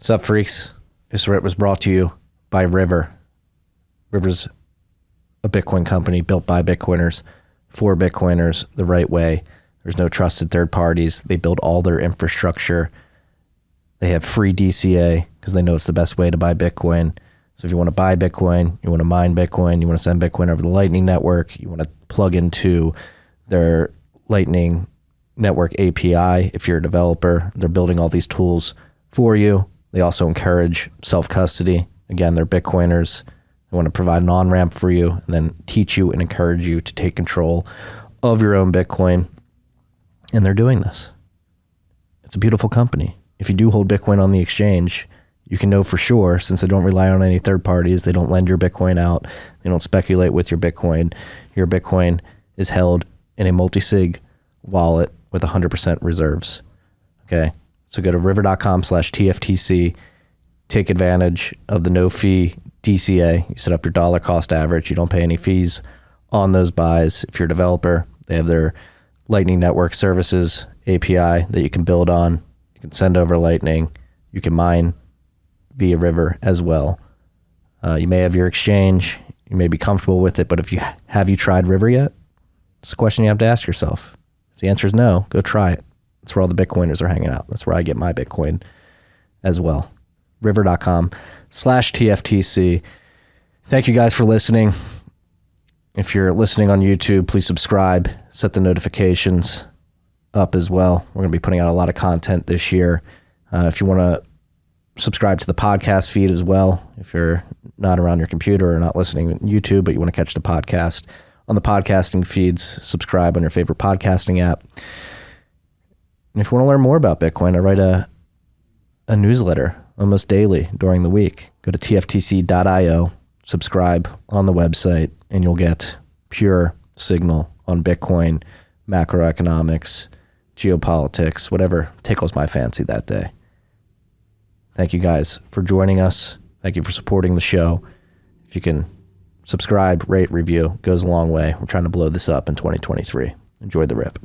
What's up, freaks? This rip was brought to you by River. River's a Bitcoin company built by Bitcoiners for Bitcoiners the right way. There's no trusted third parties. They build all their infrastructure. They have free DCA because they know it's the best way to buy Bitcoin. So if you want to buy Bitcoin, you want to mine Bitcoin, you want to send Bitcoin over the Lightning Network, you want to plug into their Lightning Network API. If you're a developer, they're building all these tools for you. They also encourage self-custody. Again, they're Bitcoiners. They want to provide an on-ramp for you and then teach you and encourage you to take control of your own Bitcoin. And they're doing this. It's a beautiful company. If you do hold Bitcoin on the exchange, you can know for sure, since they don't rely on any third parties, they don't lend your Bitcoin out, they don't speculate with your Bitcoin. Your Bitcoin is held in a multi-sig wallet with 100% reserves. Okay? So go to river.com/TFTC, take advantage of the no-fee DCA. You set up your dollar cost average. You don't pay any fees on those buys. If you're a developer, they have their Lightning Network Services API that you can build on. You can send over Lightning. You can mine via River as well. You may have your exchange. You may be comfortable with it, but have you tried River yet? It's a question you have to ask yourself. If the answer is no, go try it. That's where all the Bitcoiners are hanging out. That's where I get my Bitcoin as well. River.com/TFTC. Thank you guys for listening. If you're listening on YouTube, please subscribe, set the notifications up as well. We're going to be putting out a lot of content this year. If you want to subscribe to the podcast feed as well, if you're not around your computer or not listening on YouTube, but you want to catch the podcast on the podcasting feeds, subscribe on your favorite podcasting app. And if you want to learn more about Bitcoin, I write a newsletter almost daily during the week. Go to tftc.io, subscribe on the website, and you'll get pure signal on Bitcoin, macroeconomics, geopolitics, whatever tickles my fancy that day. Thank you guys for joining us. Thank you for supporting the show. If you can subscribe, rate, review, goes a long way. We're trying to blow this up in 2023. Enjoy the rip.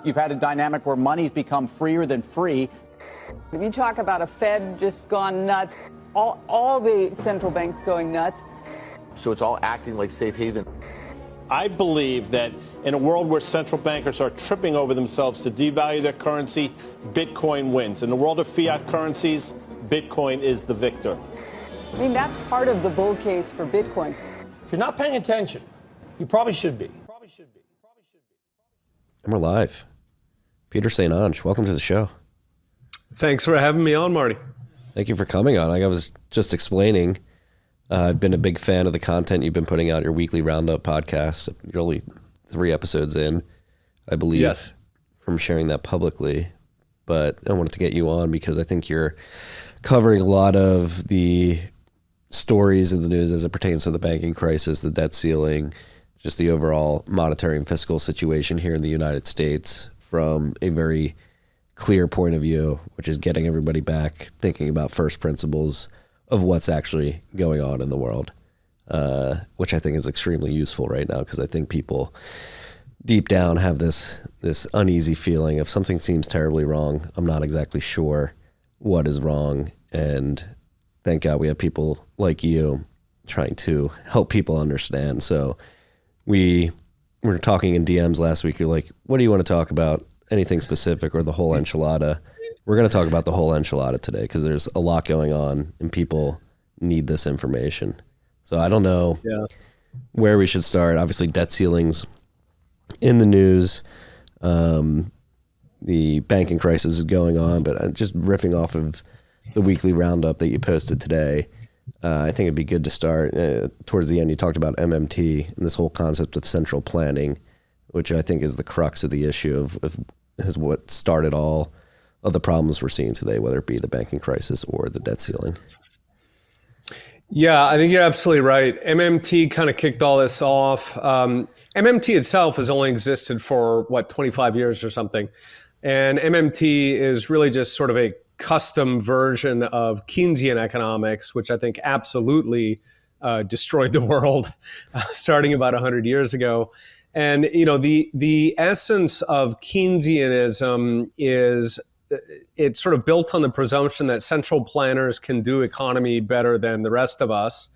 You've had a dynamic where money's become freer than free. If you talk about a Fed just gone nuts, all the central banks going nuts. So it's all acting like safe haven. I believe that in a world where central bankers are tripping over themselves to devalue their currency, Bitcoin wins. In the world of fiat currencies, Bitcoin is the victor. I mean, that's part of the bull case for Bitcoin. If you're not paying attention, you probably should be. And we're live. Peter St Onge, welcome to the show. Thanks for having me on, Marty. Thank you for coming on. Like I was just explaining, I've been a big fan of the content you've been putting out, your weekly roundup podcast. You're only 3 episodes in, I believe, yes, from sharing that publicly. But I wanted to get you on because I think you're covering a lot of the stories in the news as it pertains to the banking crisis, the debt ceiling, just the overall monetary and fiscal situation here in the United States from a very clear point of view, which is getting everybody back thinking about first principles of what's actually going on in the world, which I think is extremely useful right now because I think people deep down have this uneasy feeling of something seems terribly wrong. I'm not exactly sure what is wrong, and thank God we have people like you trying to help people understand. So we were talking in DMs last week. You're like, what do you want to talk about? Anything specific or the whole enchilada? We're going to talk about the whole enchilada today because there's a lot going on and people need this information. So I don't know where we should start. Obviously, debt ceilings in the news. The banking crisis is going on, but just riffing off of the weekly roundup that you posted today, I think it'd be good to start. Towards the end, you talked about MMT and this whole concept of central planning, which I think is the crux of the issue of is what started all of the problems we're seeing today, whether it be the banking crisis or the debt ceiling. Yeah, I think you're absolutely right. MMT kind of kicked all this off. MMT itself has only existed for, 25 years or something. And MMT is really just sort of a custom version of Keynesian economics, which I think absolutely destroyed the world starting about 100 years ago. And the essence of Keynesianism is it's sort of built on the presumption that central planners can do economy better than the rest of us.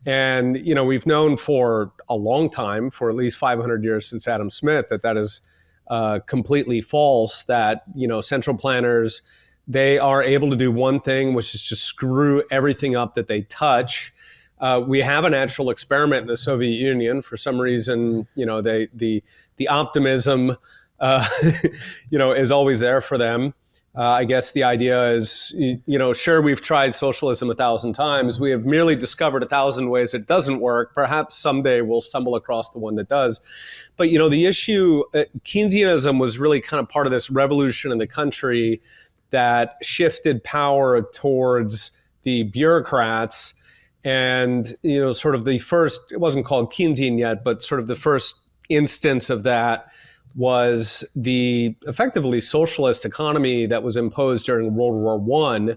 And we've known for a long time, for at least 500 years since Adam Smith, that is completely false. That central planners, they are able to do one thing, which is just screw everything up that they touch. We have a natural experiment in the Soviet Union. For some reason, the optimism, is always there for them. I guess the idea is, sure, we've tried socialism 1,000 times. We have merely discovered 1,000 ways it doesn't work. Perhaps someday we'll stumble across the one that does. But, the issue, Keynesianism was really kind of part of this revolution in the country that shifted power towards the bureaucrats. And, sort of the first, it wasn't called Keynesian yet, but sort of the first instance of that was the effectively socialist economy that was imposed during World War I.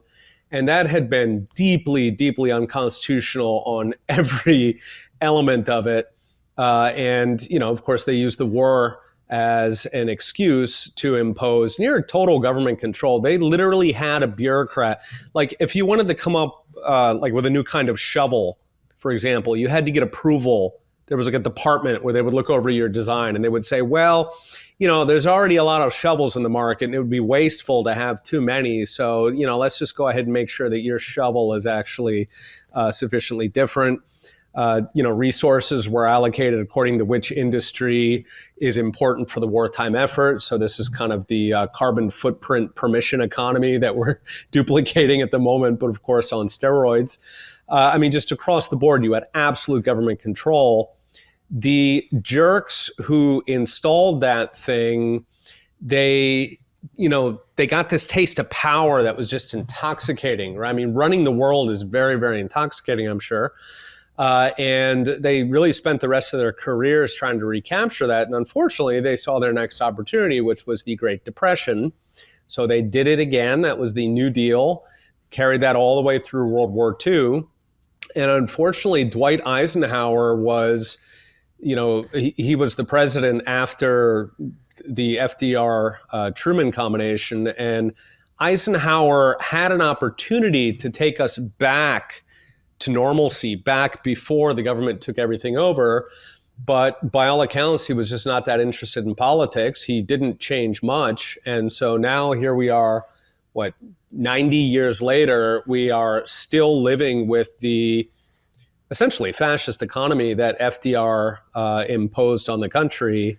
And that had been deeply, deeply unconstitutional on every element of it. And, of course, they used the war as an excuse to impose near total government control. They literally had a bureaucrat. Like, if you wanted to come up with a new kind of shovel, for example, you had to get approval. There was like a department where they would look over your design and they would say, well, there's already a lot of shovels in the market and it would be wasteful to have too many. So, let's just go ahead and make sure that your shovel is actually sufficiently different. Resources were allocated according to which industry is important for the wartime effort. So this is kind of the carbon footprint permission economy that we're duplicating at the moment, but of course on steroids. Just across the board, you had absolute government control. The jerks who installed that thing, they got this taste of power that was just intoxicating, right? Running the world is very, very intoxicating, I'm sure. And they really spent the rest of their careers trying to recapture that. And unfortunately, they saw their next opportunity, which was the Great Depression. So they did it again. That was the New Deal, carried that all the way through World War II. And unfortunately, Dwight Eisenhower was, he was the president after the FDR-Truman combination. And Eisenhower had an opportunity to take us back to normalcy, back before the government took everything over. But by all accounts, he was just not that interested in politics. He didn't change much. And so now here we are, 90 years later, we are still living with the essentially fascist economy that FDR imposed on the country.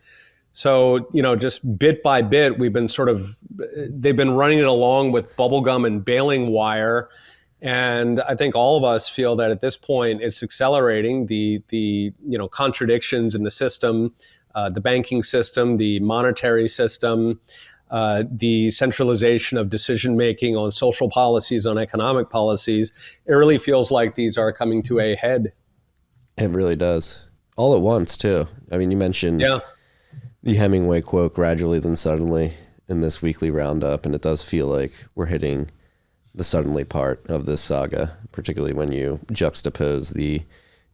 So, just bit by bit, they've been running it along with bubblegum and baling wire. And I think all of us feel that at this point it's accelerating the contradictions in the system, the banking system, the monetary system, the centralization of decision-making on social policies, on economic policies. It really feels like these are coming to a head. It really does. All at once, too. You mentioned the Hemingway quote, gradually then suddenly, in this weekly roundup, and it does feel like we're hitting the suddenly part of this saga, particularly when you juxtapose the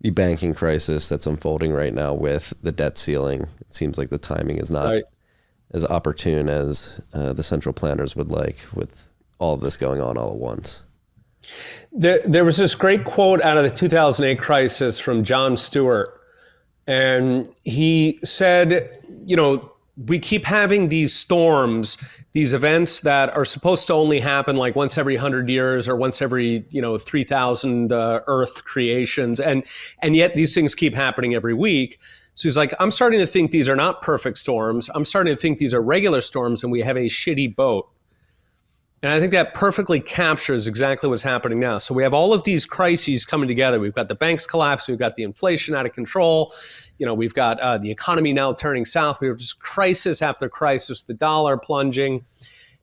banking crisis that's unfolding right now with the debt ceiling. It seems like the timing is not as opportune as the central planners would like, with all of this going on all at once. There was this great quote out of the 2008 crisis from Jon Stewart, and he said, we keep having these storms, these events that are supposed to only happen like once every 100 years or once every 3,000 Earth creations, and yet these things keep happening every week. So he's like, I'm starting to think these are not perfect storms. I'm starting to think these are regular storms, and we have a shitty boat. And I think that perfectly captures exactly what's happening now. So we have all of these crises coming together. We've got the banks collapse. We've got the inflation out of control. We've got the economy now turning south. We have just crisis after crisis, the dollar plunging.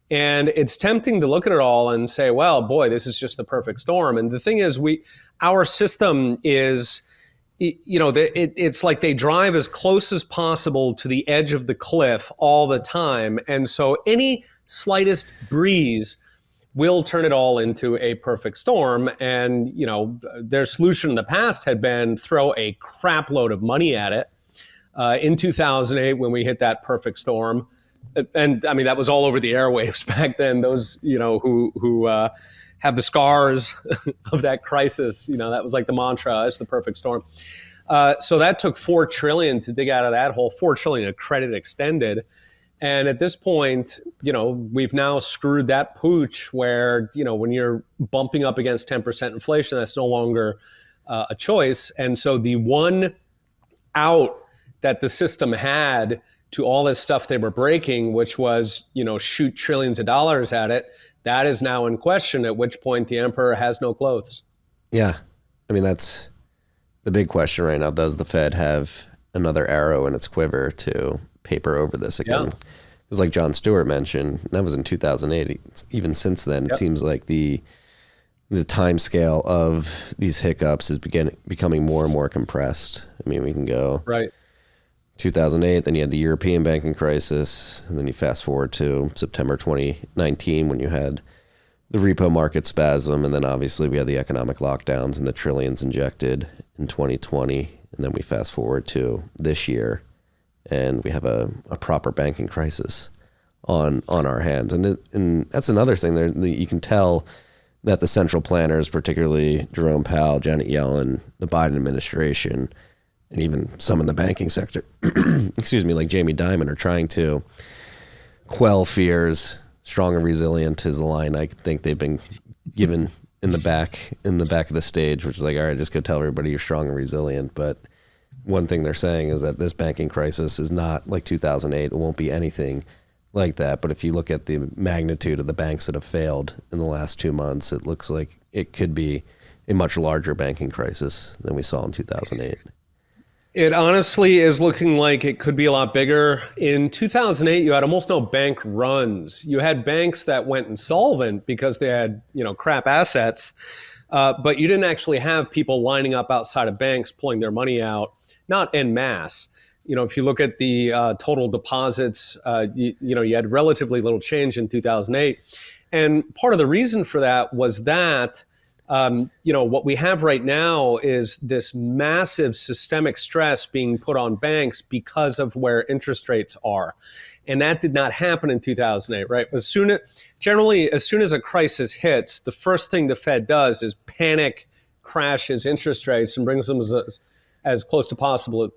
And it's tempting to look at it all and say, well, boy, this is just the perfect storm. And the thing is, our system is, it's like they drive as close as possible to the edge of the cliff all the time. And so any slightest breeze will turn it all into a perfect storm. And, their solution in the past had been throw a crap load of money at it. in 2008 when we hit that perfect storm. And I mean, that was all over the airwaves back then. Those, who have the scars of that crisis, that was like the mantra, it's the perfect storm. So that took $4 trillion to dig out of that hole, $4 trillion of credit extended. And at this point, we've now screwed that pooch where, when you're bumping up against 10% inflation, that's no longer a choice. And so the one out that the system had to all this stuff they were breaking, which was, shoot trillions of dollars at it, that is now in question, at which point the emperor has no clothes. Yeah. I mean, that's the big question right now. Does the Fed have another arrow in its quiver to paper over this again? Because like John Stewart mentioned, that was in 2008. Even since then, it seems like the time scale of these hiccups is becoming more and more compressed. I mean, we can go 2008, then you had the European banking crisis, and then you fast forward to September 2019 when you had the repo market spasm, and then obviously we had the economic lockdowns and the trillions injected in 2020, and then we fast forward to this year, and we have a proper banking crisis on our hands. And that's another thing there. You can tell that the central planners, particularly Jerome Powell, Janet Yellen, the Biden administration, and even some in the banking sector, like Jamie Dimon, are trying to quell fears. Strong and resilient is the line I think they've been given in the back of the stage, which is like, all right, just go tell everybody you're strong and resilient. But one thing they're saying is that this banking crisis is not like 2008. It won't be anything like that. But if you look at the magnitude of the banks that have failed in the last 2 months, it looks like it could be a much larger banking crisis than we saw in 2008. It honestly is looking like it could be a lot bigger. In 2008, you had almost no bank runs. You had banks that went insolvent because they had, crap assets, but you didn't actually have people lining up outside of banks pulling their money out, not en masse. If you look at the total deposits, you had relatively little change in 2008. And part of the reason for that was that what we have right now is this massive systemic stress being put on banks because of where interest rates are. And that did not happen in 2008, right? As soon as a crisis hits, the first thing the Fed does is panic, crashes interest rates and brings them as close to possible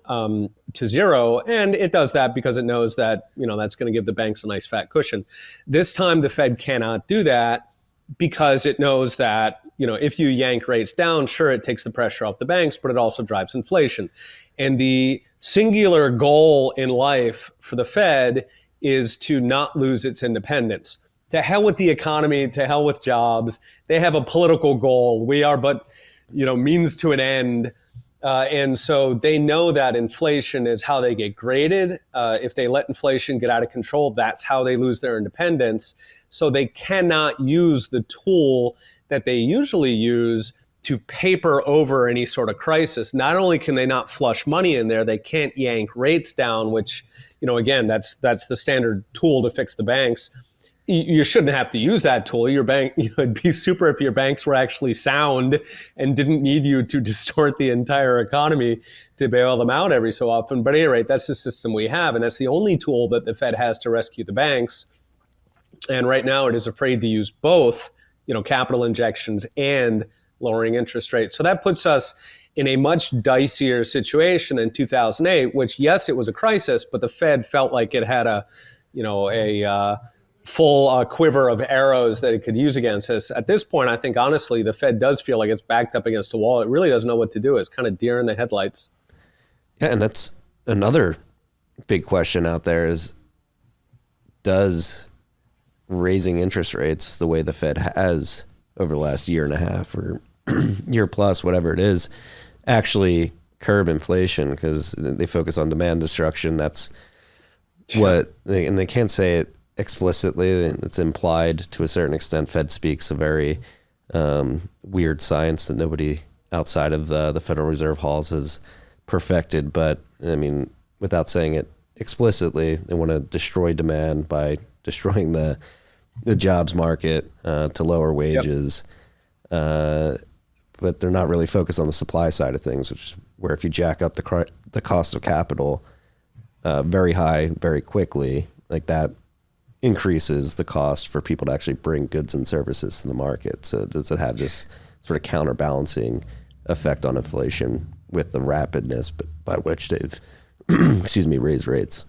to zero. And it does that because it knows that, that's going to give the banks a nice fat cushion. This time the Fed cannot do that because it knows that, if you yank rates down, sure, it takes the pressure off the banks, but it also drives inflation. And the singular goal in life for the Fed is to not lose its independence. To hell with the economy, to hell with jobs. They have a political goal. We are but, means to an end. And so they know that inflation is how they get graded. If they let inflation get out of control, that's how they lose their independence. So they cannot use the tool that they usually use to paper over any sort of crisis. Not only can they not flush money in there, they can't yank rates down, which, again, that's the standard tool to fix the banks. You shouldn't have to use that tool. Your bank, it'd be super if your banks were actually sound and didn't need you to distort the entire economy to bail them out every so often. But at any rate, that's the system we have. And that's the only tool that the Fed has to rescue the banks. And right now it is afraid to use both, capital injections and lowering interest rates. So that puts us in a much dicier situation in 2008, which, yes, it was a crisis, but the Fed felt like it had a full quiver of arrows that it could use against us. At this point, I think, honestly, the Fed does feel like it's backed up against a wall. It really doesn't know what to do. It's kind of deer in the headlights. Yeah, and that's another big question out there is, does raising interest rates the way the Fed has over the last year and a half or year plus, whatever it is, actually curb inflation? Because they focus on demand destruction. That's what and they can't say it explicitly. It's implied to a certain extent. Fed speaks a very weird science that nobody outside of the Federal Reserve halls has perfected. But I mean, without saying it explicitly, they want to destroy demand by destroying the jobs market to lower wages. But they're not really focused on the supply side of things, which is where if you jack up the cost of capital, very high very quickly, like that increases the cost for people to actually bring goods and services to the market. So does it have this sort of counterbalancing effect on inflation with the rapidness by which they've raised rates?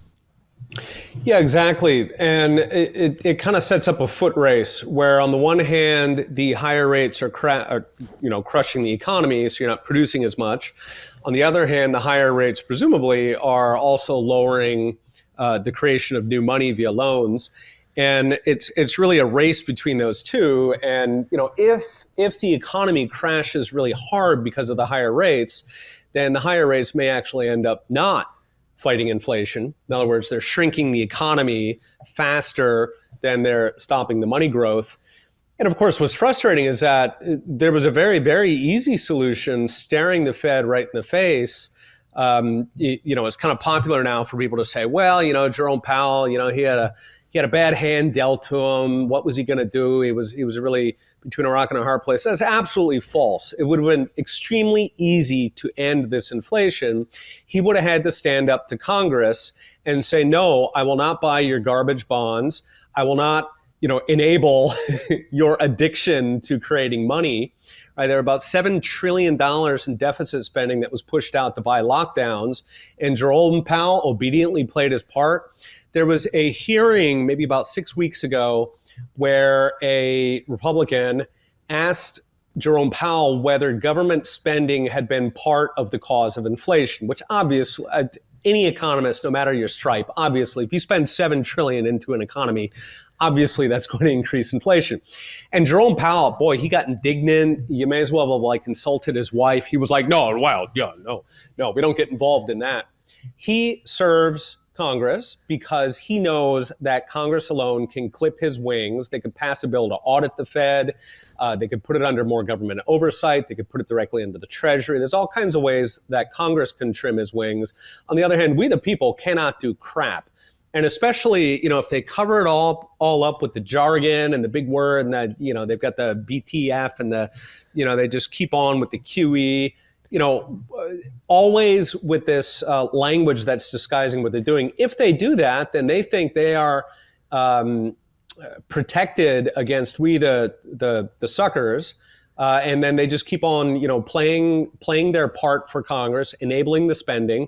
Yeah, exactly. And it kind of sets up a foot race where on the one hand, the higher rates are crushing the economy, so you're not producing as much. On the other hand, the higher rates presumably are also lowering the creation of new money via loans. And it's really a race between those two. And if the economy crashes really hard because of the higher rates, then the higher rates may actually end up not fighting inflation. In other words, they're shrinking the economy faster than they're stopping the money growth. And of course, what's frustrating is that there was a very, very easy solution staring the Fed right in the face. It's kind of popular now for people to say, well, Jerome Powell, he had a bad hand dealt to him. What was he going to do? He was really between a rock and a hard place. That's absolutely false. It would have been extremely easy to end this inflation. He would have had to stand up to Congress and say, no, I will not buy your garbage bonds. I will not, enable your addiction to creating money. Right, there are about $7 trillion in deficit spending that was pushed out to buy lockdowns, and Jerome Powell obediently played his part. There was a hearing maybe about 6 weeks ago where a Republican asked Jerome Powell whether government spending had been part of the cause of inflation, which obviously any economist, no matter your stripe, obviously, if you spend $7 trillion into an economy, obviously that's going to increase inflation. And Jerome Powell, boy, he got indignant. You may as well have insulted his wife. He was like, no, we don't get involved in that. He serves Congress because he knows that Congress alone can clip his wings. They could pass a bill to audit the Fed. They could put it under more government oversight. They could put it directly into the Treasury. There's all kinds of ways that Congress can trim his wings. On the other hand, we the people cannot do crap. And especially, if they cover it all up with the jargon and the big word and that, they've got the BTF and they just keep on with the QE. Always with this language that's disguising what they're doing. If they do that, then they think they are protected against we the suckers, and then they just keep on playing their part for Congress, enabling the spending.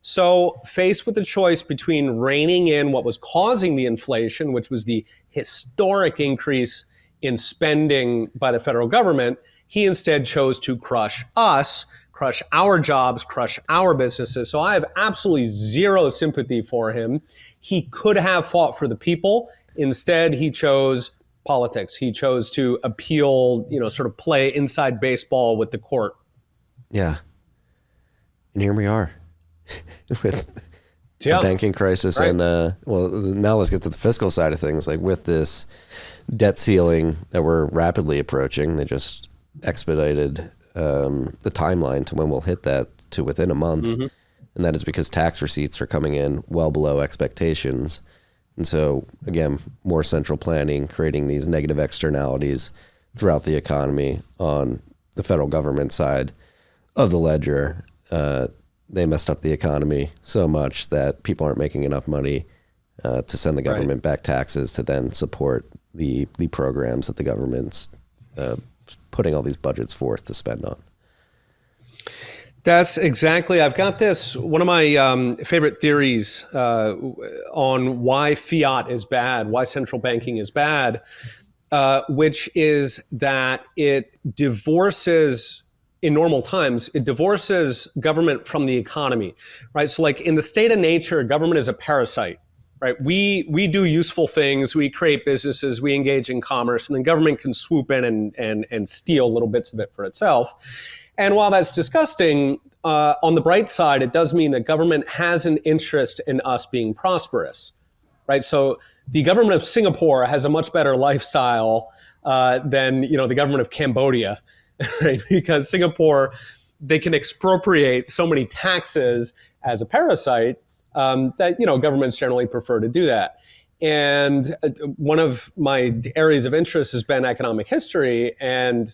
So faced with the choice between reining in what was causing the inflation, which was the historic increase in spending by the federal government, he instead chose to crush us, crush our jobs, crush our businesses. So I have absolutely zero sympathy for him. He could have fought for the people. Instead, he chose politics. He chose to appeal, sort of play inside baseball with the court. Yeah. And here we are with the banking crisis. Right. And, now let's get to the fiscal side of things. Like with this debt ceiling that we're rapidly approaching, they just expedited the timeline to when we'll hit that to within a month. Mm-hmm. And that is because tax receipts are coming in well below expectations. And so, again, more central planning, creating these negative externalities throughout the economy on the federal government side of the ledger. They messed up the economy so much that people aren't making enough money to send the government back taxes to then support the programs that the government's putting all these budgets forth to spend on. That's exactly. I've got this, one of my favorite theories on why fiat is bad, why central banking is bad, which is that it divorces, in normal times, it divorces government from the economy, right? So like in the state of nature, government is a parasite, right? We do useful things, we create businesses, we engage in commerce, and then government can swoop in and steal little bits of it for itself. And while that's disgusting, on the bright side, it does mean that government has an interest in us being prosperous, right? So the government of Singapore has a much better lifestyle than the government of Cambodia, right? Because Singapore, they can expropriate so many taxes as a parasite that governments generally prefer to do that. And one of my areas of interest has been economic history. And,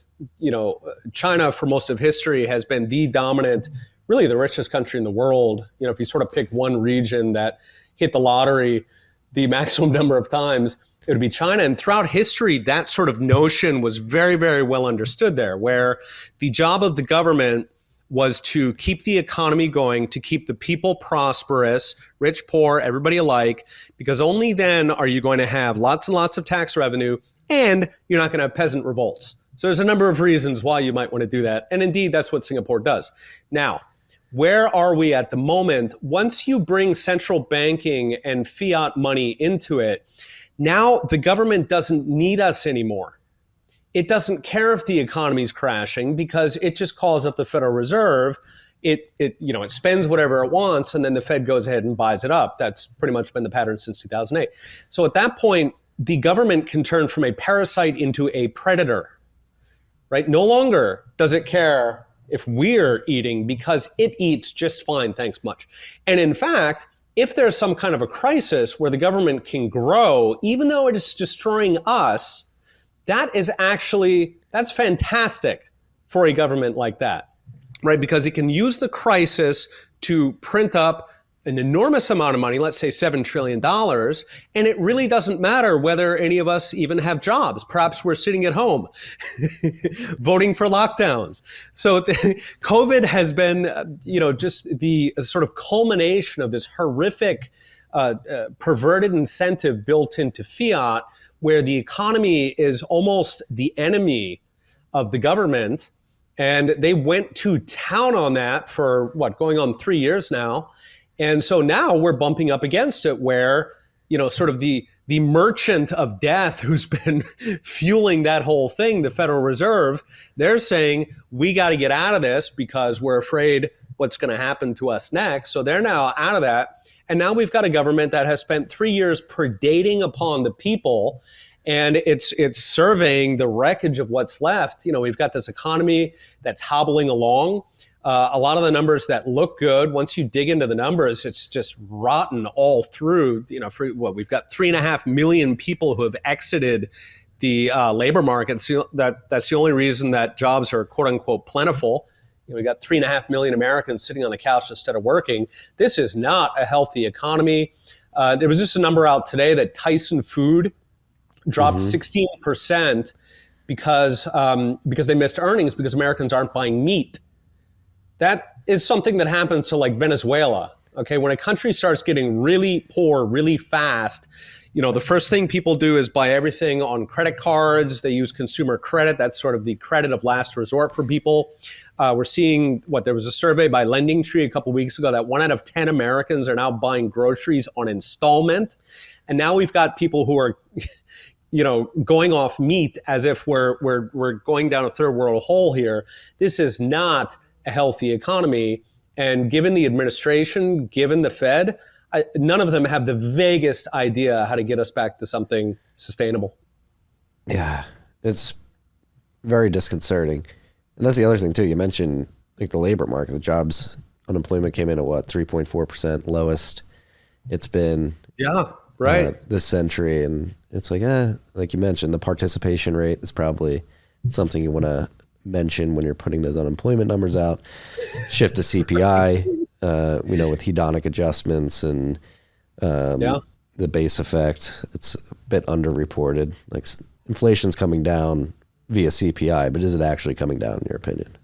China for most of history has been the dominant really the richest country in the world. You know, if you sort of pick one region that hit the lottery the maximum number of times, it would be China. And throughout history, that sort of notion was very, very well understood there, where the job of the government was to keep the economy going, to keep the people prosperous, rich, poor, everybody alike, because only then are you going to have lots and lots of tax revenue, and you're not going to have peasant revolts. So there's a number of reasons why you might want to do that. And indeed, that's what Singapore does. Now, where are we at the moment? Once you bring central banking and fiat money into it, now the government doesn't need us anymore. It doesn't care if the economy's crashing because it just calls up the Federal Reserve. It spends whatever it wants, and then the Fed goes ahead and buys it up. That's pretty much been the pattern since 2008. So at that point, the government can turn from a parasite into a predator, right? No longer does it care if we're eating because it eats just fine, thanks much. And in fact, if there's some kind of a crisis where the government can grow, even though it is destroying us, that's fantastic for a government like that, right? Because it can use the crisis to print up an enormous amount of money, let's say $7 trillion, and it really doesn't matter whether any of us even have jobs. Perhaps we're sitting at home voting for lockdowns. So COVID has been, just the sort of culmination of this horrific perverted incentive built into fiat, where the economy is almost the enemy of the government. And they went to town on that for going on 3 years now. And so now we're bumping up against it where, sort of the merchant of death who's been fueling that whole thing, the Federal Reserve, they're saying, we got to get out of this because we're afraid what's going to happen to us next. So they're now out of that. And now we've got a government that has spent 3 years predating upon the people, and it's surveying the wreckage of what's left. We've got this economy that's hobbling along. A lot of the numbers that look good, once you dig into the numbers, it's just rotten all through. We've got 3.5 million people who have exited the labor market. So that's the only reason that jobs are quote unquote plentiful. We got 3.5 million Americans sitting on the couch instead of working. This is not a healthy economy. There was just a number out today that Tyson Food dropped 16% because they missed earnings because Americans aren't buying meat. That is something that happens to like Venezuela. Okay, when a country starts getting really poor really fast, the first thing people do is buy everything on credit cards. They use consumer credit. That's sort of the credit of last resort for people. We're seeing there was a survey by Lending Tree a couple of weeks ago that 1 out of 10 Americans are now buying groceries on installment. And now we've got people who are going off meat as if we're going down a third world hole here. This is not a healthy economy. And given the administration, given the Fed, none of them have the vaguest idea how to get us back to something sustainable. Yeah, it's very disconcerting. And that's the other thing too. You mentioned like the labor market, the jobs unemployment came in at 3.4%, lowest it's been. Yeah, right. This century. And it's like you mentioned, the participation rate is probably something you want to mention when you're putting those unemployment numbers out. Shift to CPI, with hedonic adjustments and the base effect. It's a bit underreported. Like inflation's coming down via CPI, but is it actually coming down in your opinion?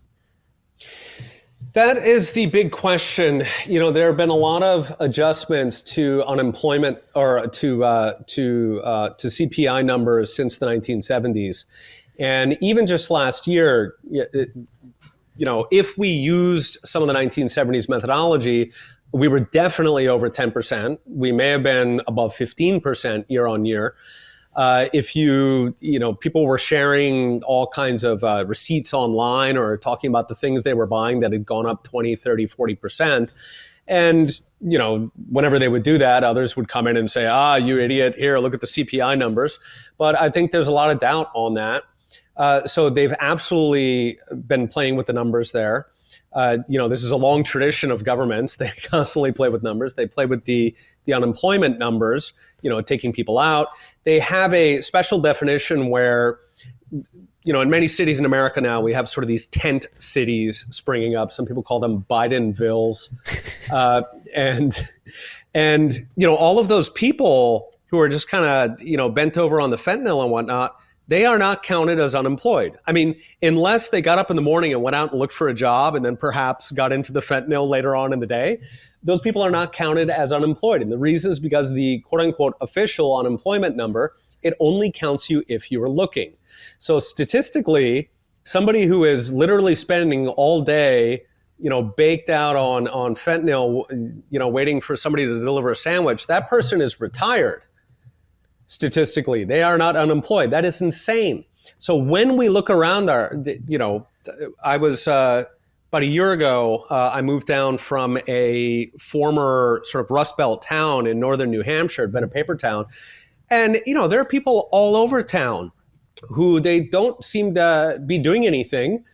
That is the big question. There have been a lot of adjustments to unemployment or to CPI numbers since the 1970s. And even just last year, if we used some of the 1970s methodology, we were definitely over 10%. We may have been above 15% year on year. If people were sharing all kinds of receipts online or talking about the things they were buying that had gone up 20, 30, 40%. And, whenever they would do that, others would come in and say, you idiot, here, look at the CPI numbers. But I think there's a lot of doubt on that. So they've absolutely been playing with the numbers there. This is a long tradition of governments. They constantly play with numbers. They play with the unemployment numbers, taking people out. They have a special definition where, in many cities in America now, we have sort of these tent cities springing up. Some people call them Bidenvilles. And all of those people who are just kind of, bent over on the fentanyl and whatnot, they are not counted as unemployed. I mean, unless they got up in the morning and went out and looked for a job and then perhaps got into the fentanyl later on in the day, those people are not counted as unemployed. And the reason is because the quote unquote official unemployment number, it only counts you if you are looking. So statistically, somebody who is literally spending all day, baked out on fentanyl, waiting for somebody to deliver a sandwich, that person is retired. Statistically, they are not unemployed. That is insane. So when we look around I was about a year ago, I moved down from a former sort of Rust Belt town in northern New Hampshire. It'd been a paper town. And, there are people all over town who they don't seem to be doing anything.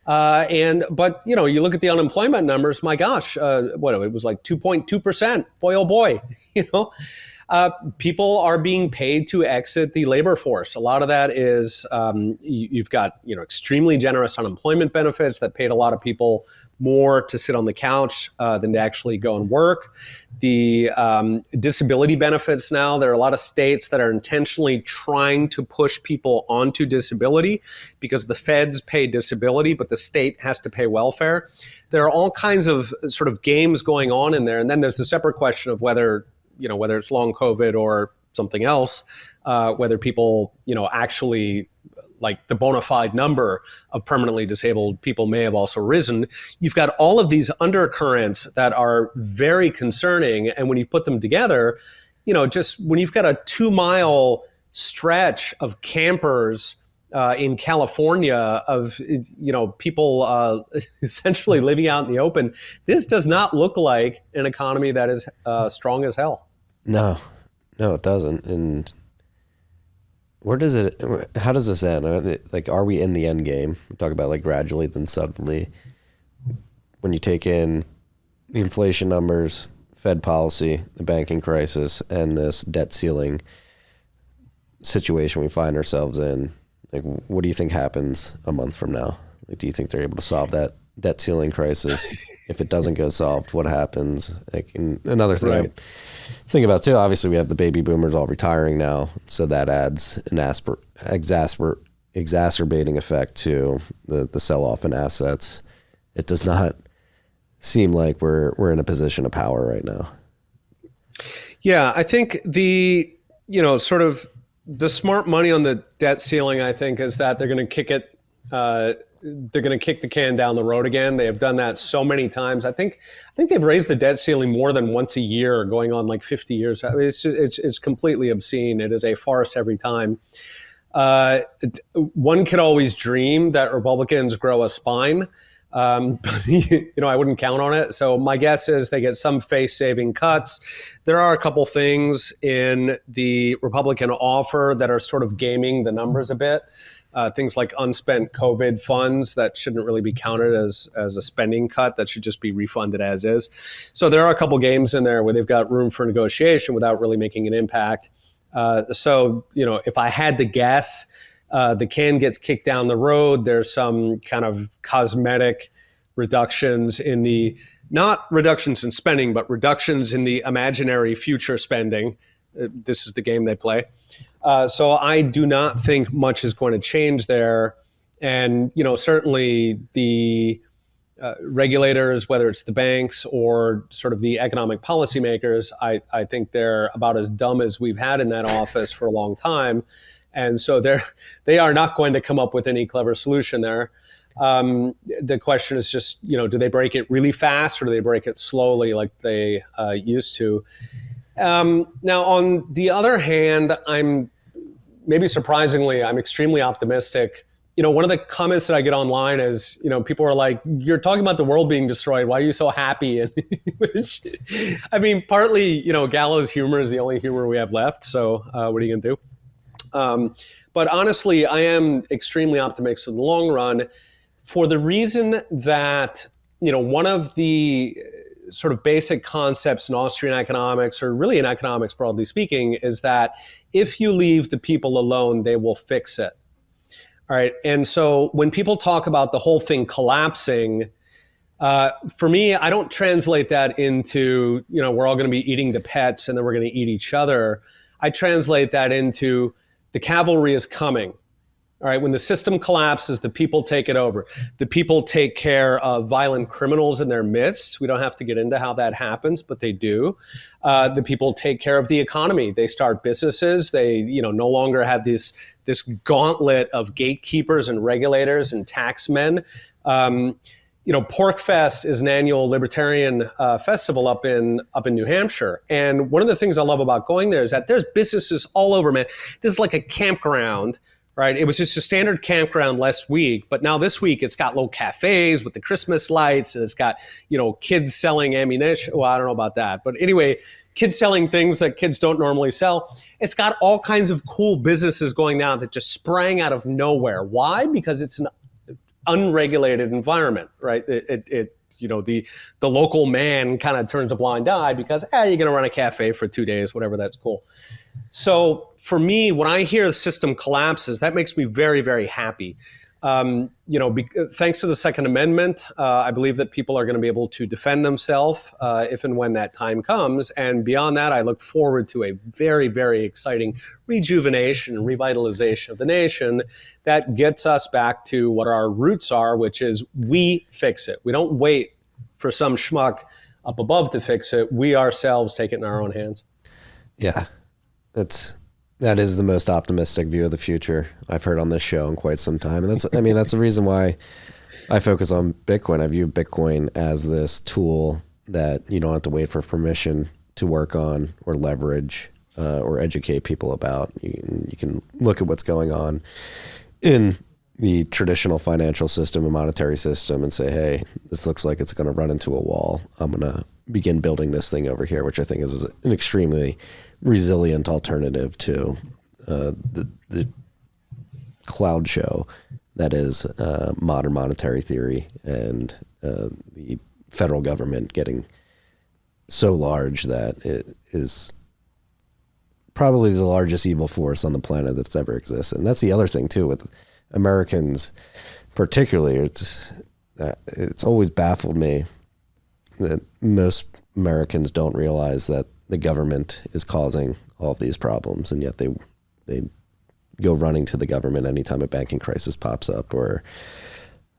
But you look at the unemployment numbers, my gosh, it was like 2.2%. Boy, oh boy, people are being paid to exit the labor force. A lot of that is you've got extremely generous unemployment benefits that paid a lot of people more to sit on the couch than to actually go and work. The disability benefits now, there are a lot of states that are intentionally trying to push people onto disability because the feds pay disability, but the state has to pay welfare. There are all kinds of sort of games going on in there. And then there's the separate question of whether it's long COVID or something else, whether people, actually, like the bona fide number of permanently disabled people may have also risen. You've got all of these undercurrents that are very concerning. And when you put them together, just when you've got a 2-mile stretch of campers in California of, people essentially living out in the open, this does not look like an economy that is strong as hell. No, it doesn't. And how does this end? Like, are we in the end game? We talk about like gradually, then suddenly. When you take in the inflation numbers, Fed policy, the banking crisis, and this debt ceiling situation we find ourselves in, like, what do you think happens a month from now? Like, do you think they're able to solve that debt ceiling crisis? If it doesn't get solved, what happens? Like, and another thing I think about too, obviously we have the baby boomers all retiring now, so that adds an exacerbating effect to the sell-off in assets. It does not seem like we're in a position of power right now. Yeah, I think the sort of the smart money on the debt ceiling, I think, is that they're going to kick it. They're going to kick the can down the road again. They have done that so many times. I think they've raised the debt ceiling more than once a year, going on like 50 years. I mean, it's completely obscene. It is a farce every time. One could always dream that Republicans grow a spine, but I wouldn't count on it. So my guess is they get some face-saving cuts. There are a couple things in the Republican offer that are sort of gaming the numbers a bit. Things like unspent COVID funds that shouldn't really be counted as a spending cut. That should just be refunded as is. So there are a couple games in there where they've got room for negotiation without really making an impact. So if I had to guess, the can gets kicked down the road. There's some kind of cosmetic reductions in not reductions in spending, but reductions in the imaginary future spending. This is the game they play. So I do not think much is going to change there. And, certainly the regulators, whether it's the banks or sort of the economic policymakers, I think they're about as dumb as we've had in that office for a long time. And so they are not going to come up with any clever solution there. The question is just, do they break it really fast or do they break it slowly like they used to? Now, on the other hand, I'm extremely optimistic. One of the comments that I get online is, people are like, you're talking about the world being destroyed. Why are you so happy? And which, I mean, partly, gallows humor is the only humor we have left. So what are you going to do? But honestly, I am extremely optimistic in the long run for the reason that, one of the sort of basic concepts in Austrian economics, or really in economics broadly speaking, is that if you leave the people alone, they will fix it. All right. And so when people talk about the whole thing collapsing, for me, I don't translate that into, we're all going to be eating the pets and then we're going to eat each other. I translate that into the cavalry is coming. All right. When the system collapses, the people take it over. The people take care of violent criminals in their midst. We don't have to get into how that happens, but they do. The people take care of the economy. They start businesses. They, no longer have this gauntlet of gatekeepers and regulators and taxmen. PorcFest is an annual libertarian festival up in New Hampshire. And one of the things I love about going there is that there's businesses all over, man. This is like a campground. Right. It was just a standard campground last week, but now this week it's got little cafes with the Christmas lights, and it's got, kids selling ammunition. Well, I don't know about that, but anyway, kids selling things that kids don't normally sell. It's got all kinds of cool businesses going down that just sprang out of nowhere. Why? Because it's an unregulated environment, right? The local man kind of turns a blind eye because you're going to run a cafe for 2 days, whatever. That's cool. So for me, when I hear the system collapses, that makes me very, very happy. Thanks to the Second Amendment, I believe that people are going to be able to defend themselves if and when that time comes. And beyond that, I look forward to a very, very exciting rejuvenation and revitalization of the nation that gets us back to what our roots are, which is we fix it. We don't wait for some schmuck up above to fix it. We ourselves take it in our own hands. Yeah, that is the most optimistic view of the future I've heard on this show in quite some time. And that's the reason why I focus on Bitcoin. I view Bitcoin as this tool that you don't have to wait for permission to work on or leverage or educate people about. You can look at what's going on in the traditional financial system and monetary system and say, hey, this looks like it's going to run into a wall. I'm going to begin building this thing over here, which I think is an extremely resilient alternative to the cloud show that is modern monetary theory and the federal government getting so large that it is probably the largest evil force on the planet that's ever existed. And that's the other thing too with Americans particularly. It's always baffled me that most Americans don't realize that the government is causing all of these problems, and yet they go running to the government anytime a banking crisis pops up or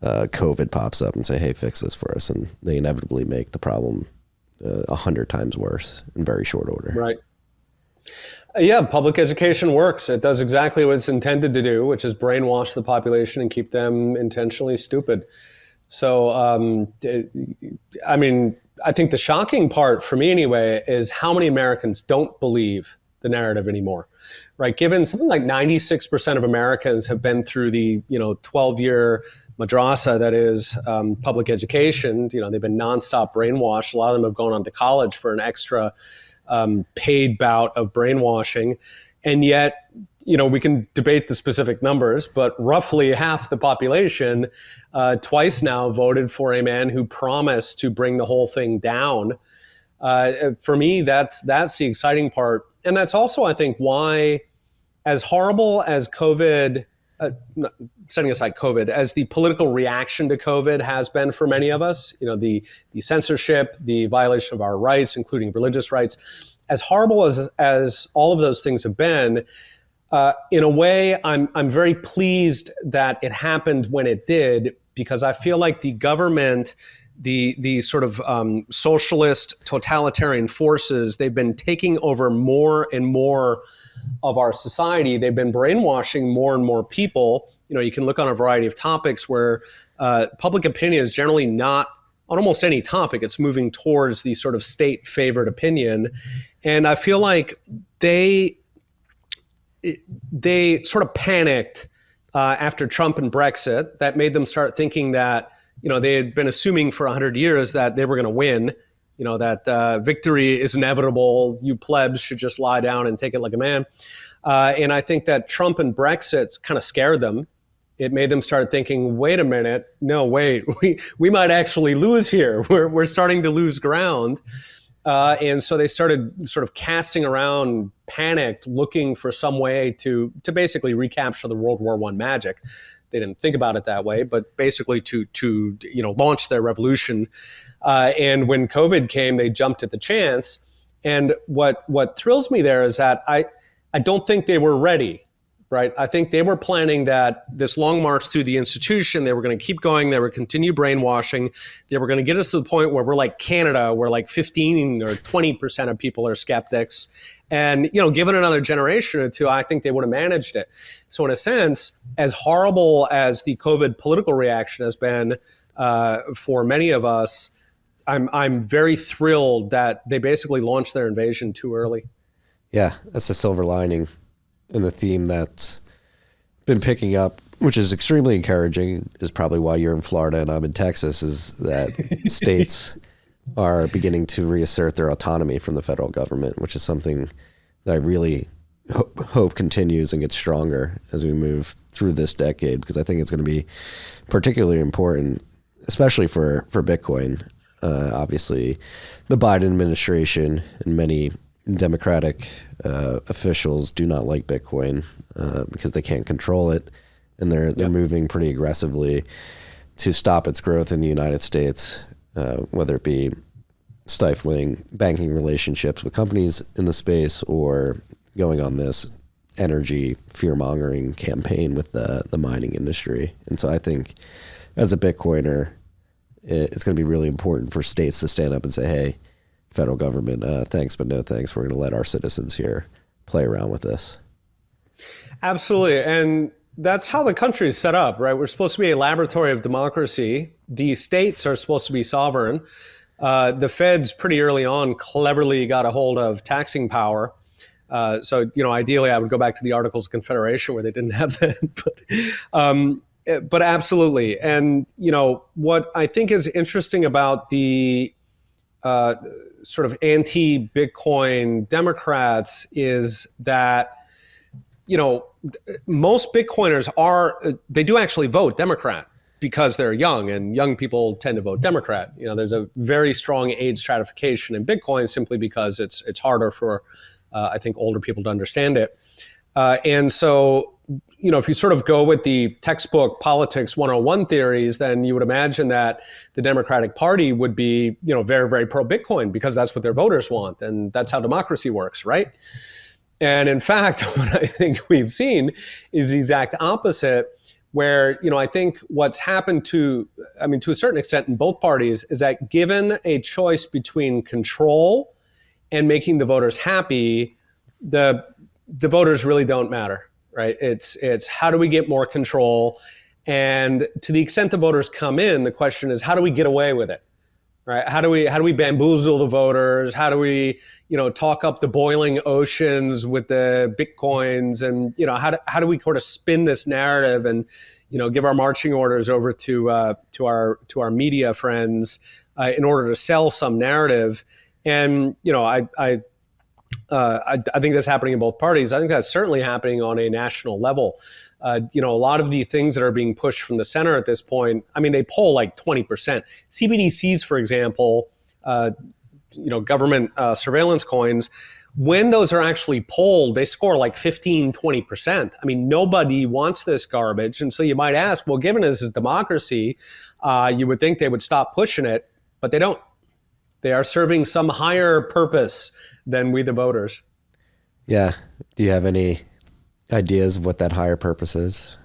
COVID pops up and say, hey, fix this for us. And they inevitably make the problem 100 times worse in very short order. Right. Yeah, public education works. It does exactly what it's intended to do, which is brainwash the population and keep them intentionally stupid. So, I think the shocking part for me anyway is how many Americans don't believe the narrative anymore, right? Given something like 96% of Americans have been through the 12-year madrasa that is public education. They've been nonstop brainwashed. A lot of them have gone on to college for an extra paid bout of brainwashing, and yet we can debate the specific numbers, but roughly half the population twice now voted for a man who promised to bring the whole thing down. For me, that's the exciting part. And that's also, I think, why, as horrible as COVID, setting aside COVID, as the political reaction to COVID has been for many of us, the censorship, the violation of our rights, including religious rights, as horrible as all of those things have been, in a way, I'm very pleased that it happened when it did, because I feel like the government, the sort of socialist totalitarian forces, they've been taking over more and more of our society. They've been brainwashing more and more people. You can look on a variety of topics where public opinion is generally not, on almost any topic, it's moving towards the sort of state-favored opinion. And I feel like they sort of panicked after Trump and Brexit. That made them start thinking that, they had been assuming for 100 years that they were going to win, that victory is inevitable. You plebs should just lie down and take it like a man. And I think that Trump and Brexit kind of scared them. It made them start thinking, wait a minute, no, wait, we might actually lose here. We're starting to lose ground. And so they started sort of casting around, panicked, looking for some way to basically recapture the World War I magic. they didn't think about it that way, but basically to launch their revolution. And when COVID came, they jumped at the chance. And what thrills me there is that I don't think they were ready. Right. I think they were planning that this long march through the institution, they were going to keep going. They would continue brainwashing. They were going to get us to the point where we're like Canada, where like 15 or 20% of people are skeptics. And, given another generation or two, I think they would have managed it. So in a sense, as horrible as the COVID political reaction has been for many of us, I'm very thrilled that they basically launched their invasion too early. Yeah, that's the silver lining. And the theme that's been picking up, which is extremely encouraging, is probably why you're in Florida and I'm in Texas, is that states are beginning to reassert their autonomy from the federal government, which is something that I really hope continues and gets stronger as we move through this decade, because I think it's going to be particularly important, especially for Bitcoin. Obviously, the Biden administration and many Democratic officials do not like Bitcoin because they can't control it, and they're moving pretty aggressively to stop its growth in the United States, whether it be stifling banking relationships with companies in the space or going on this energy fear-mongering campaign with the mining industry. And so I think as a Bitcoiner, it's going to be really important for states to stand up and say, hey, federal government, thanks, but no thanks. We're going to let our citizens here play around with this. Absolutely. And that's how the country is set up, right? We're supposed to be a laboratory of democracy. The states are supposed to be sovereign. The feds pretty early on cleverly got a hold of taxing power. So, ideally, I would go back to the Articles of Confederation where they didn't have that. But absolutely. And, what I think is interesting about the sort of anti-Bitcoin Democrats is that, most Bitcoiners they do actually vote Democrat because they're young, and young people tend to vote Democrat. There's a very strong age stratification in Bitcoin simply because it's harder for, I think, older people to understand it. And so, if you sort of go with the textbook politics 101 theories, then you would imagine that the Democratic Party would be, very, very pro-Bitcoin because that's what their voters want. And that's how democracy works, right? And in fact, what I think we've seen is the exact opposite, where, I think what's happened to a certain extent in both parties is that given a choice between control and making the voters happy, the voters really don't matter. Right? It's how do we get more control? And to the extent the voters come in, the question is, how do we get away with it? Right? How do we bamboozle the voters? How do we, talk up the boiling oceans with the Bitcoins? And, how do we sort of spin this narrative and, give our marching orders over to our media friends in order to sell some narrative? And, I think that's happening in both parties. I think that's certainly happening on a national level. A lot of the things that are being pushed from the center at this point, they poll like 20%. CBDCs, for example, government surveillance coins, when those are actually polled, they score like 15, 20%. Nobody wants this garbage. And so you might ask, well, given this is democracy, you would think they would stop pushing it, but they don't. They are serving some higher purpose than we, the voters. Yeah. Do you have any ideas of what that higher purpose is?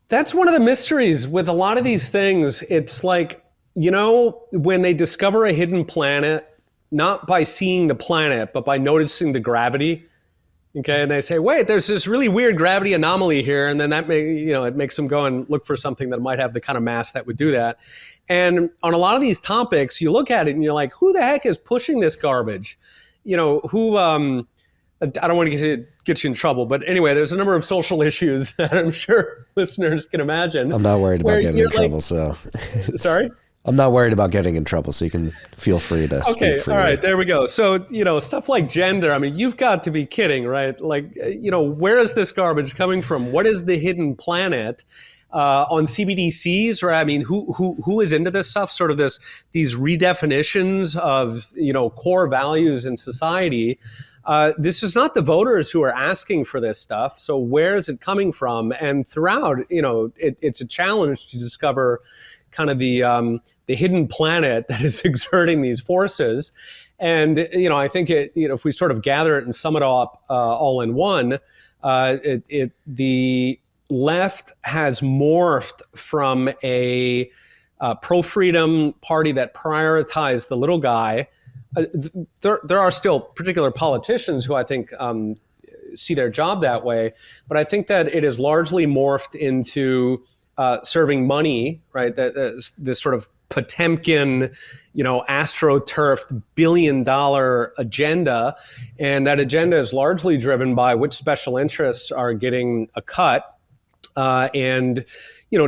That's one of the mysteries with a lot of these things. It's like, when they discover a hidden planet, not by seeing the planet, but by noticing the gravity. Okay. And they say, wait, there's this really weird gravity anomaly here. And then that it makes them go and look for something that might have the kind of mass that would do that. And on a lot of these topics, you look at it and you're like, who the heck is pushing this garbage? I don't want to get you in trouble, but anyway, there's a number of social issues that I'm sure listeners can imagine. I'm not worried about getting in trouble, so. Sorry? I'm not worried about getting in trouble, so you can feel free to speak freely. All right, there we go. So, stuff like gender, you've got to be kidding, right? Like, where is this garbage coming from? What is the hidden planet? on CBDCs, right? I mean, who is into this stuff? Sort of these redefinitions of, core values in society. This is not the voters who are asking for this stuff. So where is it coming from? And throughout, it's a challenge to discover kind of the hidden planet that is exerting these forces. And, I think if we sort of gather it and sum it up all in one, the left has morphed from a pro-freedom party that prioritized the little guy. There are still particular politicians who I think see their job that way, but I think that it is largely morphed into serving money, right? This sort of Potemkin, astroturfed $billion agenda. And that agenda is largely driven by which special interests are getting a cut. And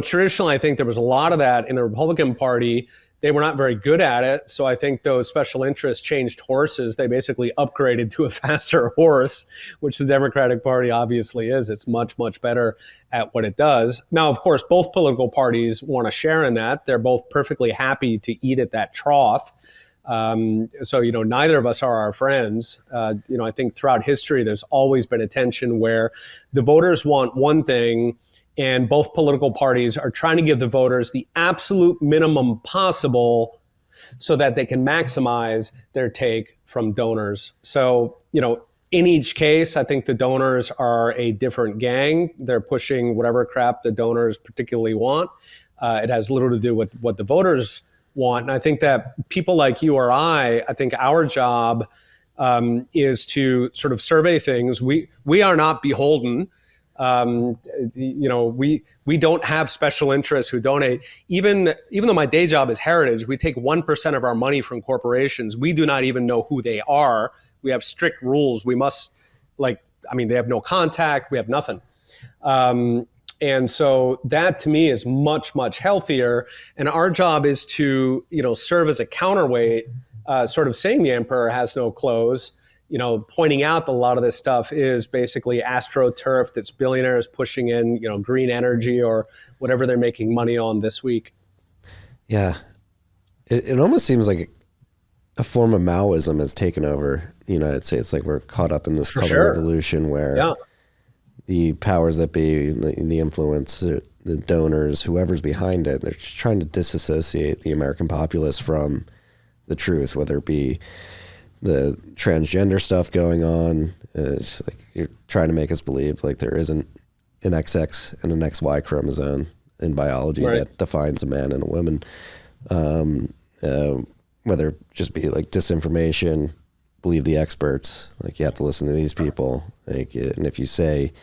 traditionally, I think there was a lot of that in the Republican Party. They were not very good at it. So I think those special interests changed horses. They basically upgraded to a faster horse, which the Democratic Party obviously is. It's much, much better at what it does. Now, of course, both political parties want to share in that. They're both perfectly happy to eat at that trough. So neither of us are our friends. I think throughout history, there's always been a tension where the voters want one thing, and both political parties are trying to give the voters the absolute minimum possible so that they can maximize their take from donors. So, in each case, I think the donors are a different gang. They're pushing whatever crap the donors particularly want. It has little to do with what the voters want. And I think that people like you or I think our job is to sort of survey things. We are not beholden. We don't have special interests who donate. Even though my day job is heritage, we take 1% of our money from corporations. We do not even know who they are. We have strict rules. We must they have no contact. We have nothing. And so that to me is much, much healthier. And our job is to, serve as a counterweight, sort of saying the emperor has no clothes, pointing out that a lot of this stuff is basically astroturf that's billionaires pushing in, green energy or whatever they're making money on this week. Yeah. It almost seems like a form of Maoism has taken over the United States. Like we're caught up in this color revolution where the powers that be, the influence, the donors, whoever's behind it, they're just trying to disassociate the American populace from the truth, whether it be the transgender stuff going on. It's like you're trying to make us believe like there isn't an XX and an XY chromosome in biology that defines a man and a woman. Whether it just be like disinformation, believe the experts, like you have to listen to these people. Like, and if you say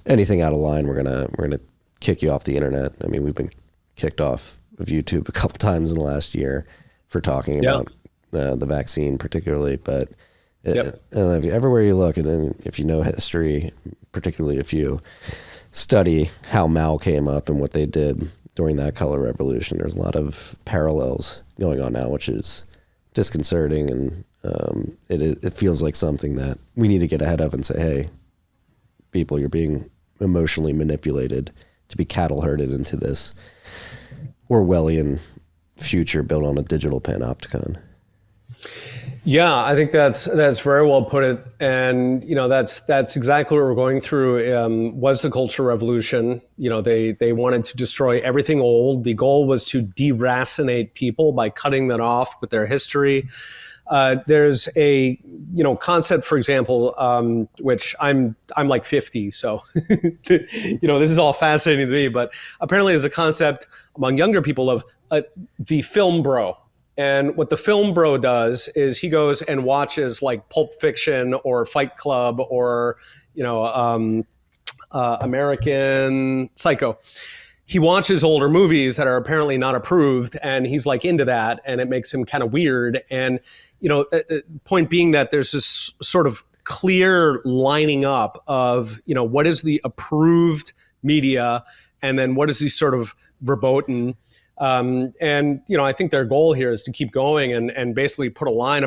anything out of line, we're gonna kick you off the internet. I mean, we've been kicked off of YouTube a couple times in the last year for talking about the vaccine particularly, but I don't know, everywhere you look, and then if you know history, particularly if you study how Mao came up and what they did during that color revolution, there's a lot of parallels going on now, which is disconcerting, and it feels like something that we need to get ahead of and say, hey, people, you're being emotionally manipulated to be cattle herded into this Orwellian future built on a digital panopticon. Yeah, I think that's very well put it, and that's exactly what we're going through. Was the Cultural Revolution? They wanted to destroy everything old. The goal was to deracinate people by cutting them off with their history. There's a concept, for example, which I'm like 50, so this is all fascinating to me. But apparently, there's a concept among younger people of the film bro. And what the film bro does is he goes and watches like Pulp Fiction or Fight Club or, American Psycho. He watches older movies that are apparently not approved, and he's like into that, and it makes him kind of weird. And, point being that there's this sort of clear lining up of, what is the approved media, and then what is the sort of verboten. I think their goal here is to keep going and basically put a line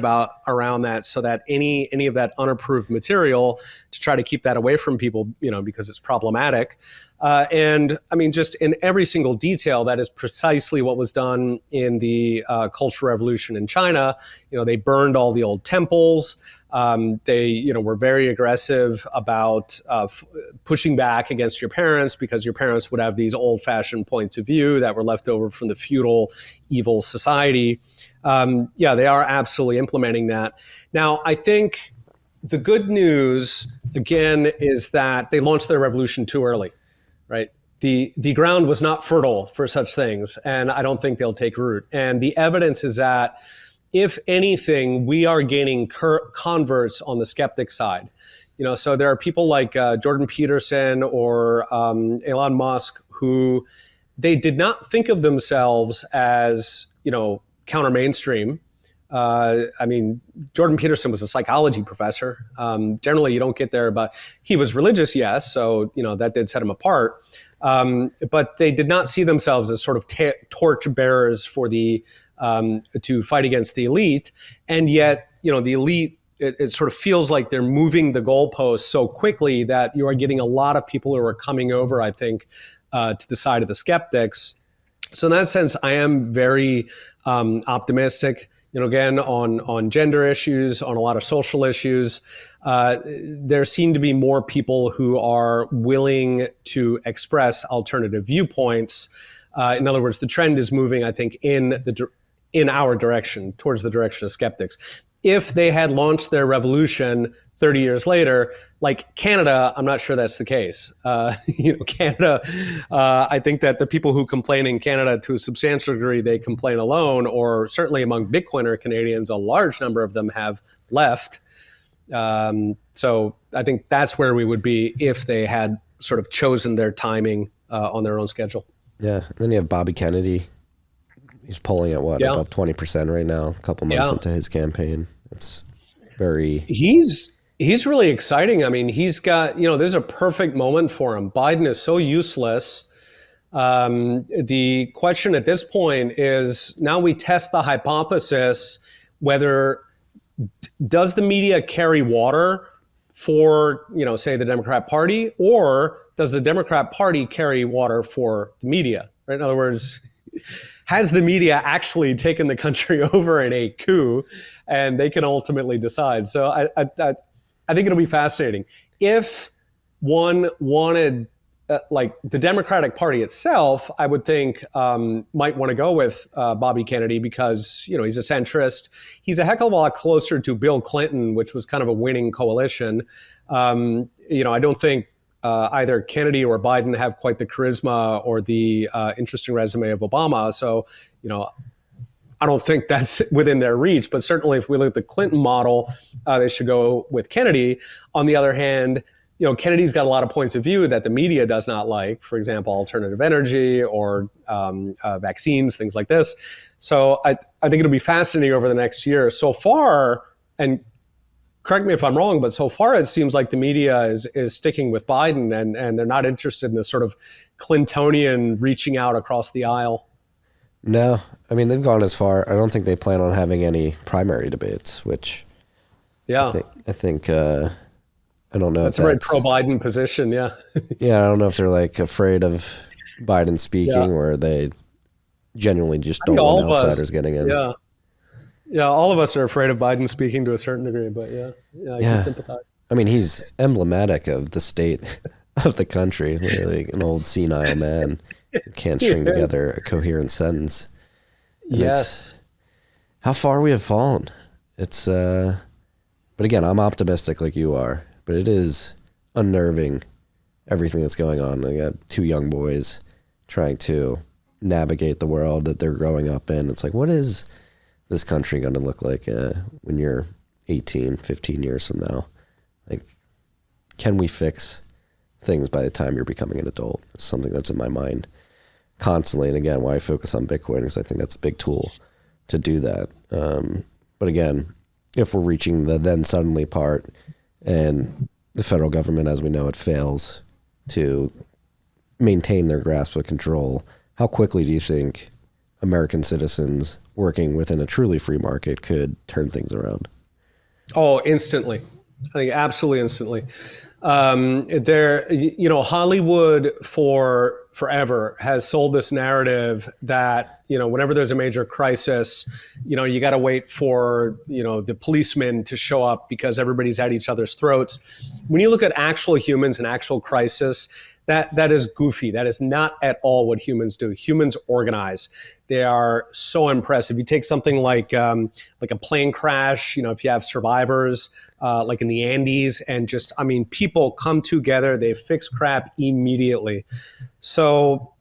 around that so that any of that unapproved material, to try to keep that away from people, because it's problematic. And I mean, just in every single detail, that is precisely what was done in the Cultural Revolution in China. They burned all the old temples. They, were very aggressive about pushing back against your parents because your parents would have these old-fashioned points of view that were left over from the feudal, evil society. They are absolutely implementing that. Now, I think the good news, again, is that they launched their revolution too early, right? The ground was not fertile for such things, and I don't think they'll take root. And the evidence is that, if anything, we are gaining converts on the skeptic side. So there are people like Jordan Peterson or Elon Musk who they did not think of themselves as, counter mainstream. I mean, Jordan Peterson was a psychology professor. Generally, you don't get there, but he was religious, yes. So, that did set him apart. But they did not see themselves as sort of torch bearers for to fight against the elite. And yet, the elite, it sort of feels like they're moving the goalposts so quickly that you are getting a lot of people who are coming over, I think, to the side of the skeptics. So in that sense, I am very optimistic. Again, on gender issues, on a lot of social issues, there seem to be more people who are willing to express alternative viewpoints. In other words, the trend is moving, I think, in our direction, towards the direction of skeptics. If they had launched their revolution 30 years later, like Canada, I'm not sure that's the case. Canada, I think that the people who complain in Canada, to a substantial degree, they complain alone, or certainly among Bitcoiner Canadians, a large number of them have left. So I think that's where we would be if they had sort of chosen their timing on their own schedule. Yeah. And then you have Bobby Kennedy. He's polling at above 20% right now, a couple months into his campaign. It's very... He's really exciting. I mean, he's got, there's a perfect moment for him. Biden is so useless. The question at this point is, now we test the hypothesis whether does the media carry water for, say, the Democrat Party, or does the Democrat Party carry water for the media? Right? In other words, has the media actually taken the country over in a coup, and they can ultimately decide. So I think it'll be fascinating. If one wanted, like the Democratic Party itself, I would think might want to go with Bobby Kennedy because, he's a centrist. He's a heck of a lot closer to Bill Clinton, which was kind of a winning coalition. I don't think either Kennedy or Biden have quite the charisma or the interesting resume of Obama. So, I don't think that's within their reach. But certainly if we look at the Clinton model, they should go with Kennedy. On the other hand, Kennedy's got a lot of points of view that the media does not like, for example, alternative energy or vaccines, things like this. So I think it'll be fascinating over the next year. So far, and correct me if I'm wrong, but so far it seems like the media is sticking with Biden and they're not interested in this sort of Clintonian reaching out across the aisle. No, I mean, they've gone as far. I don't think they plan on having any primary debates, which I think I don't know. That's a very pro-Biden position, yeah. Yeah, I don't know if they're like afraid of Biden speaking or they genuinely just don't want outsiders getting in. Yeah. Yeah, all of us are afraid of Biden speaking to a certain degree, but I can sympathize. I mean, he's emblematic of the state of the country, literally an old senile man who can't string together a coherent sentence. And yes. How far we have fallen. It's, but again, I'm optimistic like you are, but it is unnerving, everything that's going on. I got two young boys trying to navigate the world that they're growing up in. It's like, what is this country going to look like when you're 18, 15 years from now? Like, can we fix things by the time you're becoming an adult? It's something that's in my mind constantly. And again, why I focus on Bitcoin is I think that's a big tool to do that. But again, if we're reaching the then suddenly part and the federal government, as we know it, fails to maintain their grasp of control, how quickly do you think American citizens working within a truly free market could turn things around? Oh, instantly. I think absolutely instantly. Hollywood for forever has sold this narrative that, whenever there's a major crisis, you got to wait for, the policemen to show up because everybody's at each other's throats. When you look at actual humans and actual crisis, that is goofy. That is not at all what humans do. Humans organize. They are so impressive. You take something like a plane crash, if you have survivors, like in the Andes, and people come together, they fix crap immediately. So,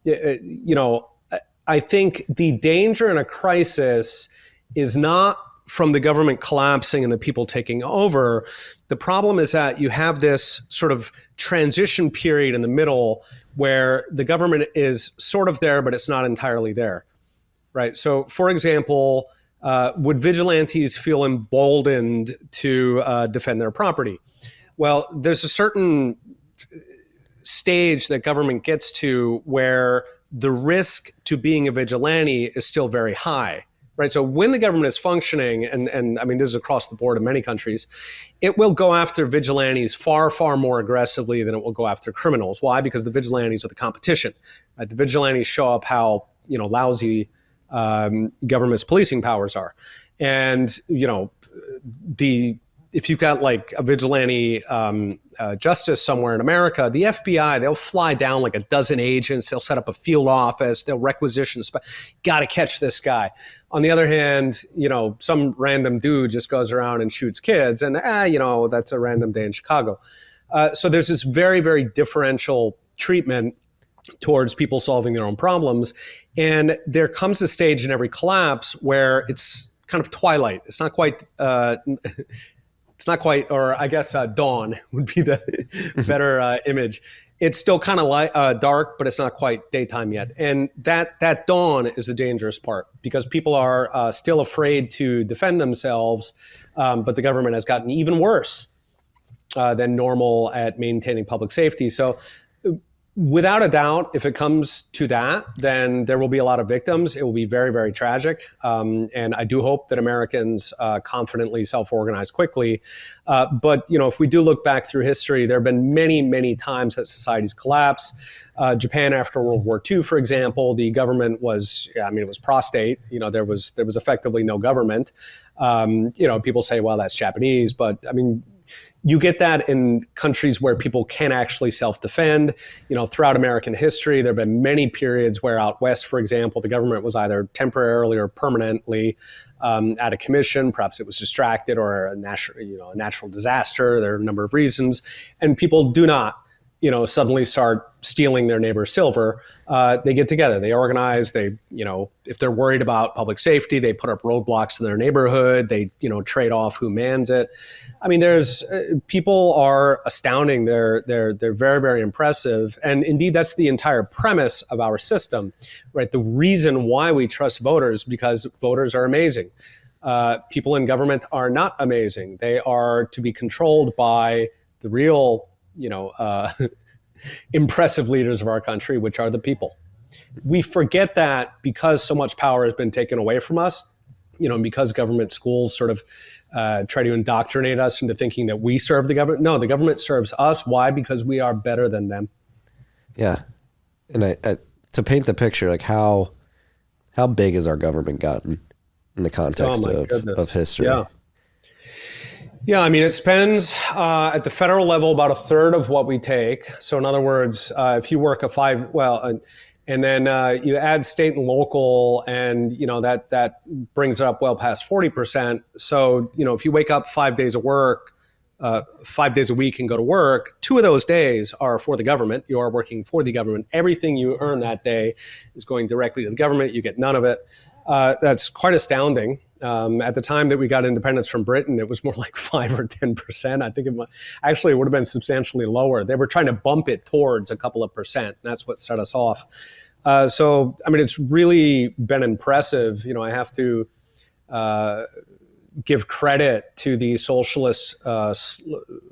I think the danger in a crisis is not from the government collapsing and the people taking over. The problem is that you have this sort of transition period in the middle where the government is sort of there, but it's not entirely there, right? So, for example, would vigilantes feel emboldened to defend their property? Well, there's a certain stage that government gets to where the risk to being a vigilante is still very high, right? So when the government is functioning, and I mean, this is across the board in many countries, it will go after vigilantes far, far more aggressively than it will go after criminals. Why? Because the vigilantes are the competition, right? The vigilantes show up how, lousy government's policing powers are. And, if you've got like a vigilante justice somewhere in America, the FBI, they'll fly down like a dozen agents. They'll set up a field office. They'll requisition. Got to catch this guy. On the other hand, some random dude just goes around and shoots kids, and that's a random day in Chicago. So there's this very, very differential treatment towards people solving their own problems, and there comes a stage in every collapse where it's kind of twilight. It's not quite. Or I guess dawn would be the better image. It's still kind of dark, but it's not quite daytime yet. And that dawn is the dangerous part, because people are still afraid to defend themselves, but the government has gotten even worse than normal at maintaining public safety. So without a doubt, if it comes to that, then there will be a lot of victims. It will be very, very tragic. And I do hope that Americans confidently self-organize quickly. But, if we do look back through history, there have been many, many times that societies collapse. Japan after World War II, for example, the government was, it was prostate. There was effectively no government. People say, well, that's Japanese, but you get that in countries where people can actually self-defend. Throughout American history, there have been many periods where out west, for example, the government was either temporarily or permanently out of commission. Perhaps it was distracted or a natural disaster. There are a number of reasons. And people do not, suddenly start stealing their neighbor's silver. They get together, they organize, they, if they're worried about public safety, they put up roadblocks in their neighborhood, they, trade off who mans it. There's people are astounding. They're very, very impressive. And indeed, that's the entire premise of our system, right? The reason why we trust voters, because voters are amazing. People in government are not amazing. They are to be controlled by the real, impressive leaders of our country, which are the people. We forget that because so much power has been taken away from us, and because government schools sort of try to indoctrinate us into thinking that we serve the government. No, the government serves us. Why? Because we are better than them. Yeah. And I to paint the picture, like how big has our government gotten in the context of history? Yeah. Yeah, it spends at the federal level about a third of what we take. So in other words, if you work and then you add state and local, and that brings it up well past 40%. So if you wake up 5 days of work, 5 days a week and go to work, 2 of those days are for the government. You are working for the government. Everything you earn that day is going directly to the government. You get none of it. That's quite astounding. At the time that we got independence from Britain, it was more like 5 or 10%. I think it would have been substantially lower. They were trying to bump it towards a couple of percent. And that's what set us off. So it's really been impressive. I have to give credit to the socialists'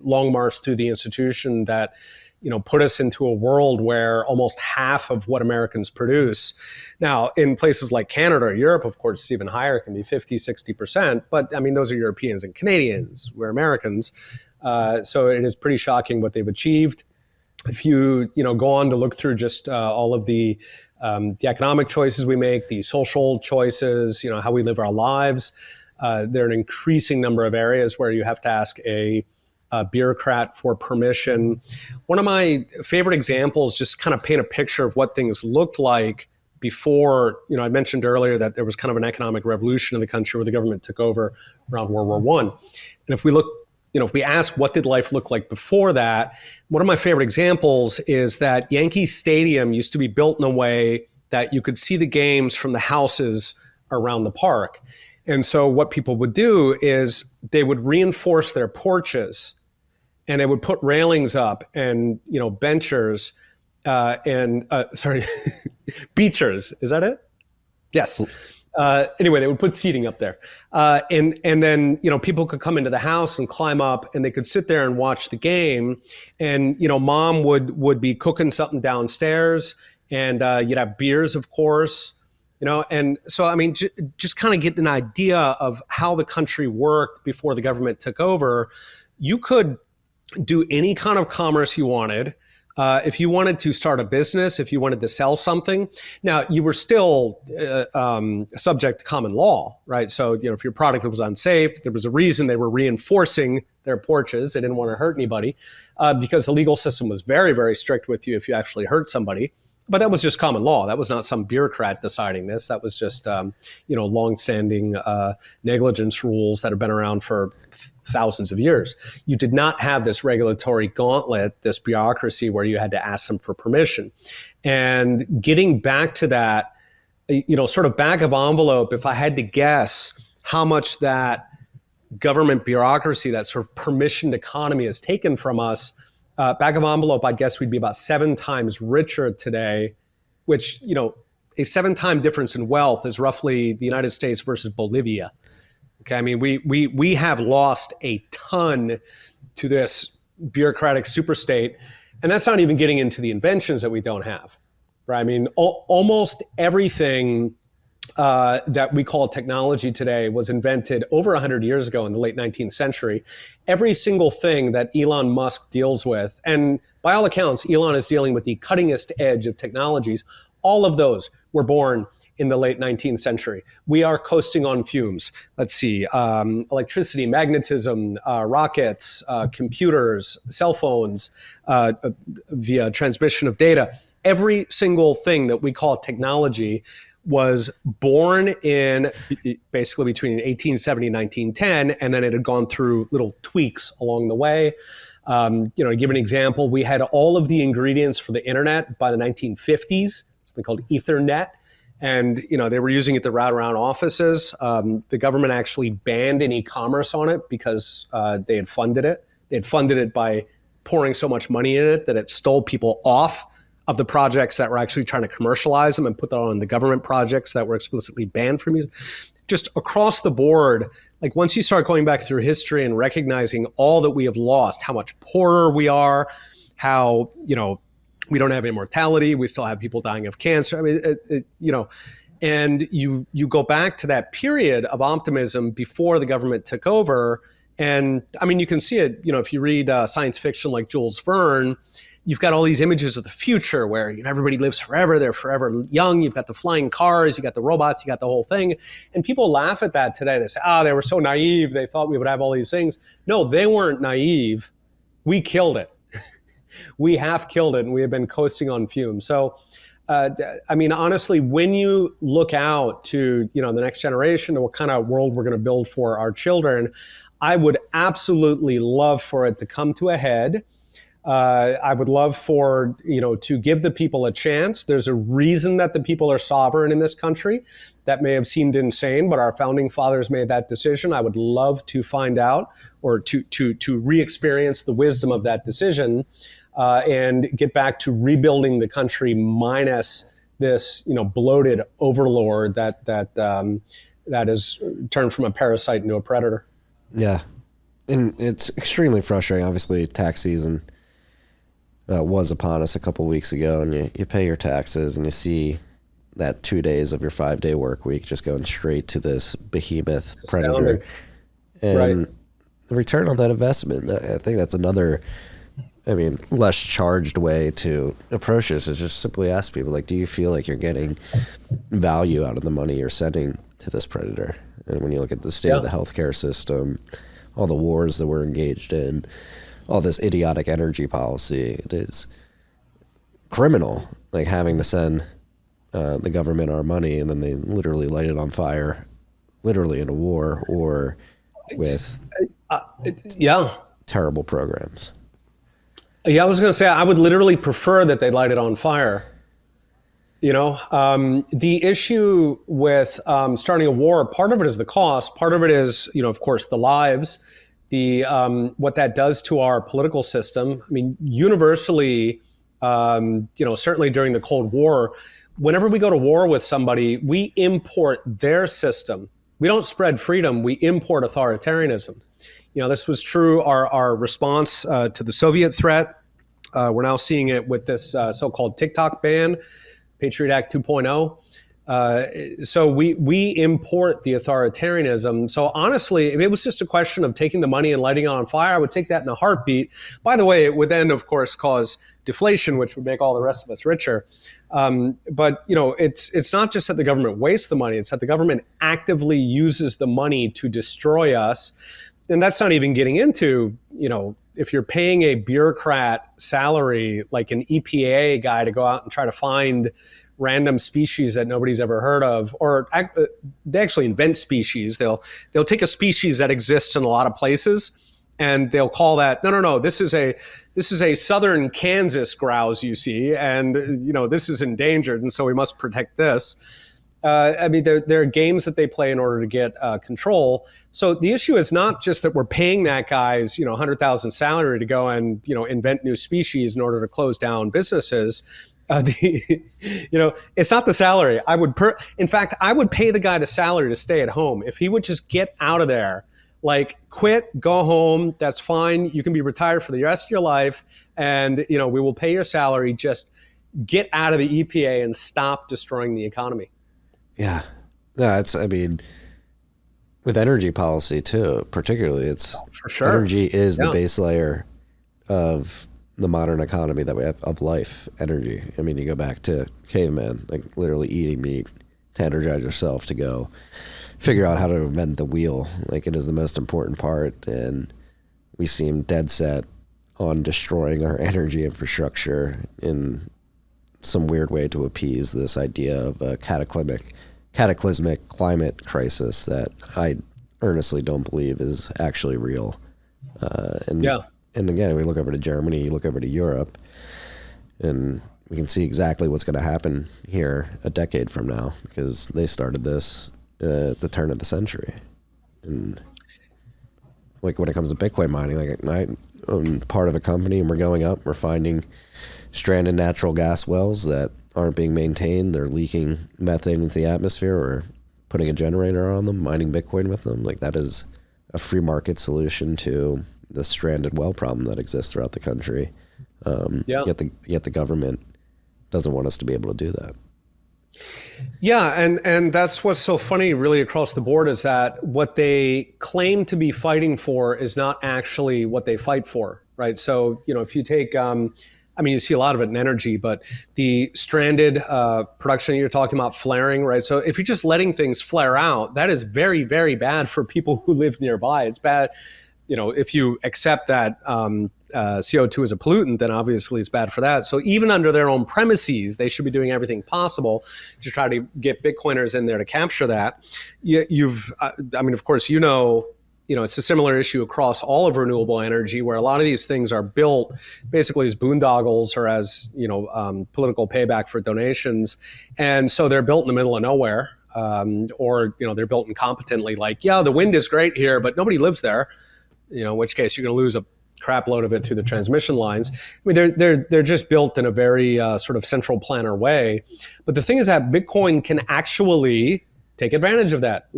long march through the institution that, put us into a world where almost half of what Americans produce. Now, in places like Canada or Europe, of course, it's even higher, it can be 50, 60%. But I mean, those are Europeans and Canadians. We're Americans. So it is pretty shocking what they've achieved. If you go on to look through just all of the economic choices we make, the social choices, how we live our lives, there are an increasing number of areas where you have to ask a bureaucrat for permission. One of my favorite examples, just kind of paint a picture of what things looked like before, I mentioned earlier that there was kind of an economic revolution in the country where the government took over around World War I. And if we look, if we ask what did life look like before that, one of my favorite examples is that Yankee Stadium used to be built in a way that you could see the games from the houses around the park. And so what people would do is they would reinforce their porches and they would put railings up and, benchers beachers. Is that it? Yes. Anyway, they would put seating up there. And then, people could come into the house and climb up and they could sit there and watch the game. And, mom would be cooking something downstairs and you'd have beers, of course. And so, I mean, just kind of get an idea of how the country worked before the government took over. You could do any kind of commerce you wanted. If you wanted to start a business, if you wanted to sell something, now you were still subject to common law, right? So, if your product was unsafe, there was a reason they were reinforcing their porches. They didn't want to hurt anybody because the legal system was very, very strict with you if you actually hurt somebody. But that was just common law. That was not some bureaucrat deciding this. That was just, longstanding negligence rules that have been around for thousands of years. You did not have this regulatory gauntlet, this bureaucracy where you had to ask them for permission. And getting back to that, sort of back of envelope, if I had to guess how much that government bureaucracy, that sort of permissioned economy has taken from us, back of envelope, I'd guess we'd be about 7 times richer today, which, a 7-time difference in wealth is roughly the United States versus Bolivia. Okay, I mean, we have lost a ton to this bureaucratic superstate, and that's not even getting into the inventions that we don't have, right? I mean, almost everything that we call technology today was invented over 100 years ago in the late 19th century. Every single thing that Elon Musk deals with, and by all accounts, Elon is dealing with the cuttingest edge of technologies, all of those were born in the late 19th century. We are coasting on fumes. Let's see, electricity, magnetism, rockets, computers, cell phones, via transmission of data. Every single thing that we call technology was born in basically between 1870 and 1910, and then it had gone through little tweaks along the way. To give an example, we had all of the ingredients for the internet by the 1950s, something called Ethernet. And, they were using it to route around offices. The government actually banned any commerce on it because they had funded it. They had funded it by pouring so much money in it that it stole people off of the projects that were actually trying to commercialize them and put that on the government projects that were explicitly banned from using. Just across the board, like once you start going back through history and recognizing all that we have lost, how much poorer we are, how, we don't have immortality, we still have people dying of cancer. I mean, and you go back to that period of optimism before the government took over. And I mean, you can see it, if you read science fiction like Jules Verne, you've got all these images of the future where everybody lives forever, they're forever young, you've got the flying cars, you got the robots, you got the whole thing. And people laugh at that today. They say, they were so naive, they thought we would have all these things. No, they weren't naive. We killed it. We have killed it, and we have been coasting on fumes. So, I mean, honestly, when you look out to, the next generation and what kind of world we're going to build for our children, I would absolutely love for it to come to a head. I would love for, to give the people a chance. There's a reason that the people are sovereign in this country. That may have seemed insane, but our founding fathers made that decision. I would love to find out or to re-experience the wisdom of that decision and get back to rebuilding the country minus this, bloated overlord that has turned from a parasite into a predator. Yeah. And it's extremely frustrating, obviously, tax season. was upon us a couple weeks ago, and you pay your taxes and you see that 2 days of your 5-day work week just going straight to this behemoth predator. And the return on that investment, I think that's another, less charged way to approach this is just simply ask people, like, do you feel like you're getting value out of the money you're sending to this predator? And when you look at the state of the healthcare system, all the wars that we're engaged in, all this idiotic energy policy, it is criminal, like having to send the government our money and then they literally light it on fire, literally in a war or with terrible programs. Yeah, I was going to say, I would literally prefer that they light it on fire. The issue with starting a war, part of it is the cost. Part of it is, of course, the lives, what that does to our political system. Universally, certainly during the Cold War, whenever we go to war with somebody, we import their system. We don't spread freedom. We import authoritarianism. This was true, our response to the Soviet threat. We're now seeing it with this so-called TikTok ban, Patriot Act 2.0. So we import the authoritarianism. So honestly, if it was just a question of taking the money and lighting it on fire, I would take that in a heartbeat. By the way, it would then, of course, cause deflation, which would make all the rest of us richer. But it's not just that the government wastes the money; it's that the government actively uses the money to destroy us. And that's not even getting into, if you're paying a bureaucrat salary, like an EPA guy, to go out and try to find random species that nobody's ever heard of, or they actually invent species. They'll take a species that exists in a lot of places, and they'll call that no. This is a southern Kansas grouse, you see, and this is endangered, and so we must protect this. There are games that they play in order to get control. So the issue is not just that we're paying that guy's $100,000 salary to go and invent new species in order to close down businesses. It's not the salary. In fact, I would pay the guy the salary to stay at home. If he would just get out of there, like quit, go home, that's fine. You can be retired for the rest of your life, and we will pay your salary. Just get out of the EPA and stop destroying the economy. Yeah. No, with energy policy too, particularly, it's for sure. Energy is the base layer of the modern economy that we have of life. Energy. You go back to caveman, like literally eating meat to energize yourself, to go figure out how to invent the wheel. Like, it is the most important part, and we seem dead set on destroying our energy infrastructure in some weird way to appease this idea of a cataclysmic climate crisis that I earnestly don't believe is actually real. And again, we look over to Germany, you look over to Europe, and we can see exactly what's going to happen here a decade from now, because they started this at the turn of the century. And like, when it comes to Bitcoin mining, like, I own part of a company, and we're going up, we're finding stranded natural gas wells that aren't being maintained. They're leaking methane into the atmosphere. We're putting a generator on them, mining Bitcoin with them. Like, that is a free market solution to the stranded well problem that exists throughout the country. Yet the government doesn't want us to be able to do that. Yeah, and that's what's so funny really across the board, is that what they claim to be fighting for is not actually what they fight for, right? So, if you take, you see a lot of it in energy, but the stranded production you're talking about, flaring, right? So if you're just letting things flare out, that is very, very bad for people who live nearby. It's bad. If you accept that CO2 is a pollutant, then obviously it's bad for that. So even under their own premises, they should be doing everything possible to try to get Bitcoiners in there to capture that. Of course, it's a similar issue across all of renewable energy, where a lot of these things are built basically as boondoggles or as, political payback for donations. And so they're built in the middle of nowhere, or they're built incompetently, like, the wind is great here, but nobody lives there. In which case you're going to lose a crap load of it through the transmission lines. They're just built in a very sort of central planner way. But the thing is that Bitcoin can actually take advantage of that,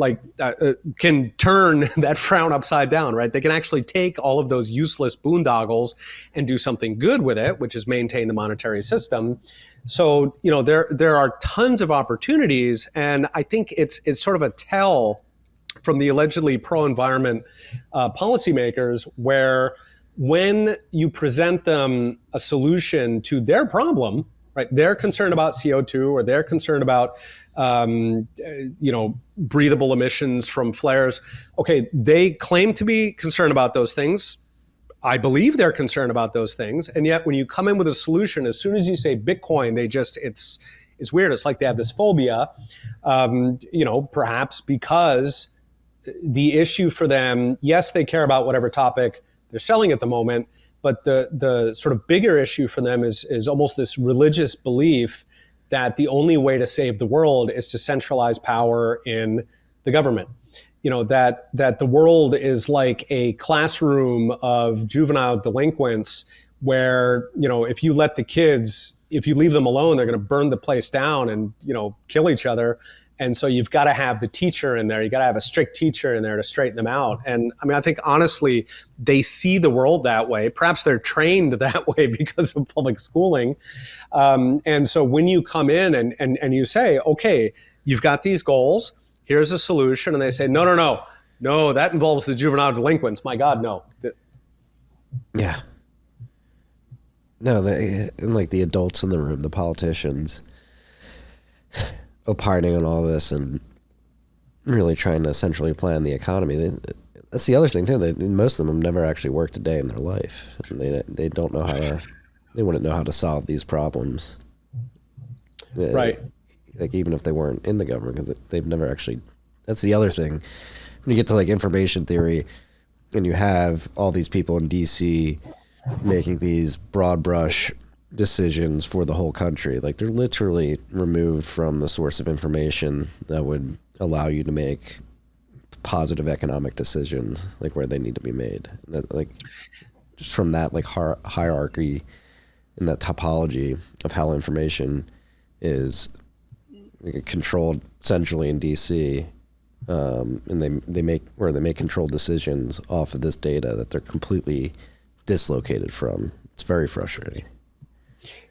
can turn that frown upside down, right? They can actually take all of those useless boondoggles and do something good with it, which is maintain the monetary system. So, there are tons of opportunities, and I think it's sort of a tell from the allegedly pro-environment policymakers, where when you present them a solution to their problem, right? They're concerned about CO2, or they're concerned about, breathable emissions from flares. Okay, they claim to be concerned about those things. I believe they're concerned about those things. And yet when you come in with a solution, as soon as you say Bitcoin, it's weird. It's like they have this phobia, perhaps because the issue for them, yes, they care about whatever topic they're selling at the moment, but the sort of bigger issue for them is almost this religious belief that the only way to save the world is to centralize power in the government. That the world is like a classroom of juvenile delinquents where, if you let the kids, if you leave them alone, they're going to burn the place down and, kill each other. And so you've got to have the teacher in there. You got to have a strict teacher in there to straighten them out. And I mean, I think honestly, they see the world that way. Perhaps they're trained that way because of public schooling. And so when you come in and you say, okay, you've got these goals, here's a solution. And they say, no, that involves the juvenile delinquents. My God, no. Yeah. No, and like the adults in the room, the politicians, opining on all this and really trying to centrally plan the economy. That's the other thing too. Most of them have never actually worked a day in their life. And they don't know they wouldn't know how to solve these problems. Right. Like even if they weren't in the government, because they've never actually, that's the other thing. When you get to like information theory and you have all these people in DC making these broad brush decisions for the whole country, like they're literally removed from the source of information that would allow you to make positive economic decisions, like where they need to be made. Like just from that like hierarchy and that topology of how information is controlled centrally in DC, and they make controlled decisions off of this data that they're completely dislocated from. It's very frustrating.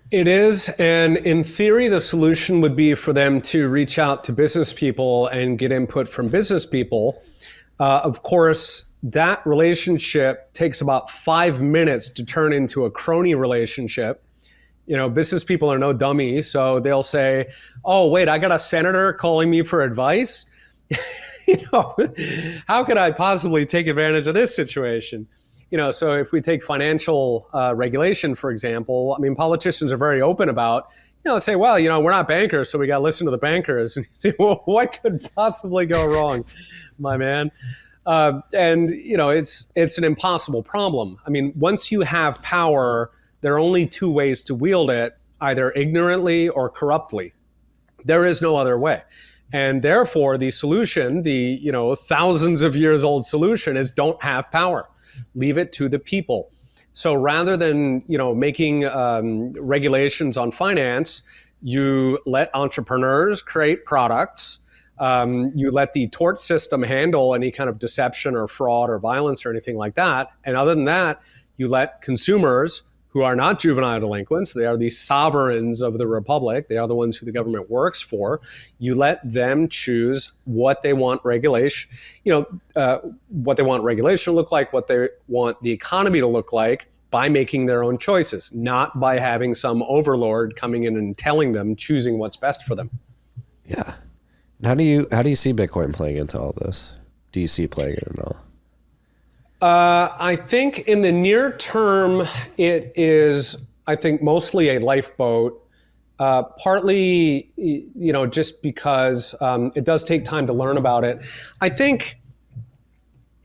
It is, and in theory, the solution would be for them to reach out to business people and get input from business people. Of course, that relationship takes about 5 minutes to turn into a crony relationship. Business people are no dummies, so they'll say, oh, wait, I got a senator calling me for advice? How could I possibly take advantage of this situation? So if we take financial regulation, for example, I mean, politicians are very open about, let's say, well, we're not bankers, so we got to listen to the bankers and see, well, what could possibly go wrong, my man? And it's an impossible problem. I mean, once you have power, there are only two ways to wield it, either ignorantly or corruptly. There is no other way. And therefore, the solution, the thousands of years old solution, is don't have power. Leave it to the people. So rather than making regulations on finance, you let entrepreneurs create products. You let the tort system handle any kind of deception or fraud or violence or anything like that. And other than that, you let consumers, who are not juvenile delinquents, they are the sovereigns of the republic, they are the ones who the government works for, you let them choose what they want regulation, what they want regulation to look like, what they want the economy to look like, by making their own choices, not by having some overlord coming in and telling them, choosing what's best for them. Yeah. And how do you see Bitcoin playing into all this? Do you see it playing it at all? I think in the near term, it is, I think, mostly a lifeboat, partly, just because it does take time to learn about it. I think,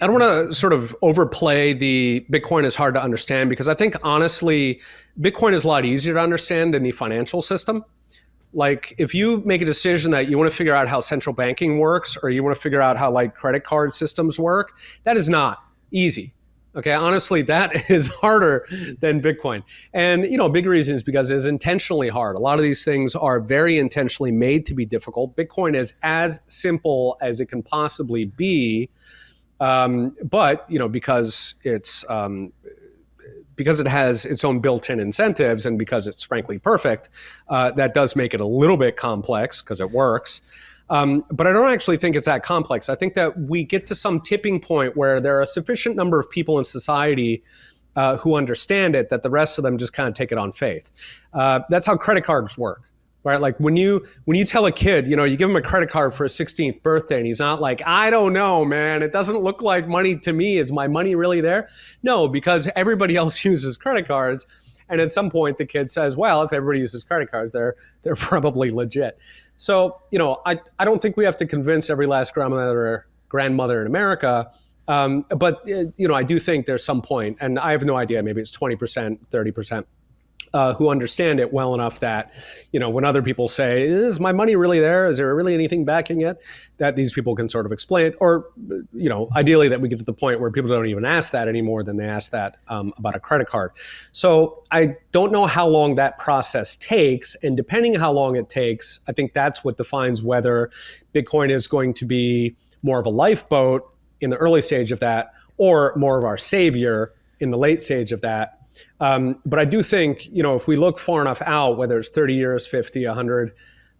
I don't want to sort of overplay the Bitcoin is hard to understand, because I think, honestly, Bitcoin is a lot easier to understand than the financial system. Like, if you make a decision that you want to figure out how central banking works, or you want to figure out how credit card systems work, that is not easy. Okay, honestly, that is harder than Bitcoin. And, a big reason is because it's intentionally hard. A lot of these things are very intentionally made to be difficult. Bitcoin is as simple as it can possibly be. But, because because it has its own built-in incentives and because it's frankly perfect, that does make it a little bit complex because it works. But I don't actually think it's that complex. I think that we get to some tipping point where there are a sufficient number of people in society who understand it that the rest of them just kind of take it on faith. That's how credit cards work, right? Like when you tell a kid, you give him a credit card for his 16th birthday and he's not like, I don't know, man, it doesn't look like money to me. Is my money really there? No, because everybody else uses credit cards. And at some point the kid says, well, if everybody uses credit cards, they're probably legit. So, I don't think we have to convince every last grandmother in America. But I do think there's some point, and I have no idea, maybe it's 20%, 30%, who understand it well enough that, when other people say, is my money really there? Is there really anything backing it? That these people can sort of explain it. Or, ideally that we get to the point where people don't even ask that any more than they ask that about a credit card. So I don't know how long that process takes. And depending on how long it takes, I think that's what defines whether Bitcoin is going to be more of a lifeboat in the early stage of that or more of our savior in the late stage of that. But I do think, if we look far enough out, whether it's 30 years, 50, 100,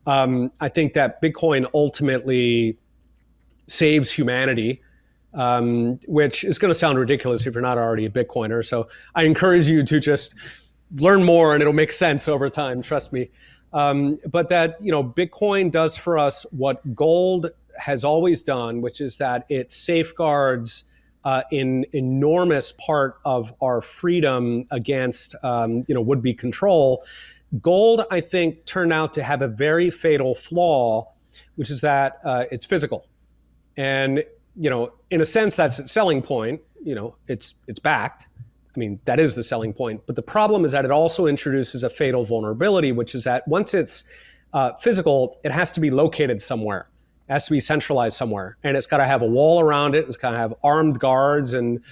I think that Bitcoin ultimately saves humanity, which is going to sound ridiculous if you're not already a Bitcoiner. So I encourage you to just learn more and it'll make sense over time, trust me. But that, Bitcoin does for us what gold has always done, which is that it safeguards an enormous part of our freedom against, would-be control. Gold, I think, turned out to have a very fatal flaw, which is that it's physical. And, in a sense, that's its selling point. It's backed. I mean, that is the selling point. But the problem is that it also introduces a fatal vulnerability, which is that once it's physical, it has to be located somewhere. It has to be centralized somewhere. And it's got to have a wall around it. It's got to have armed guards and,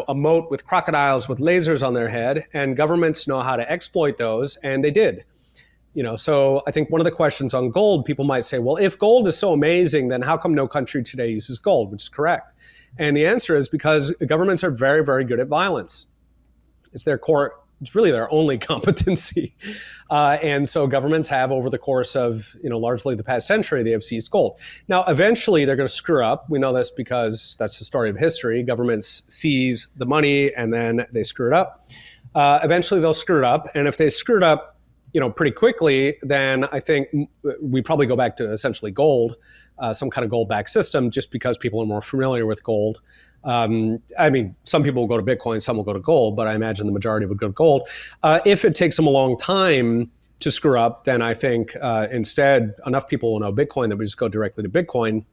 a moat with crocodiles with lasers on their head. And governments know how to exploit those. And they did. So I think one of the questions on gold, people might say, well, if gold is so amazing, then how come no country today uses gold, which is correct. And the answer is because governments are very, very good at violence. It's their core. It's really their only competency. And so governments have, over the course of, largely the past century, they have seized gold. Now, eventually they're going to screw up. We know this because that's the story of history. Governments seize the money and then they screw it up. Eventually they'll screw it up. And if they screw it up, pretty quickly, then I think we probably go back to essentially gold, some kind of gold-backed system, just because people are more familiar with gold. I mean, some people will go to Bitcoin, some will go to gold, but I imagine the majority would go to gold. If it takes them a long time to screw up, then I think instead enough people will know Bitcoin that we just go directly to Bitcoin.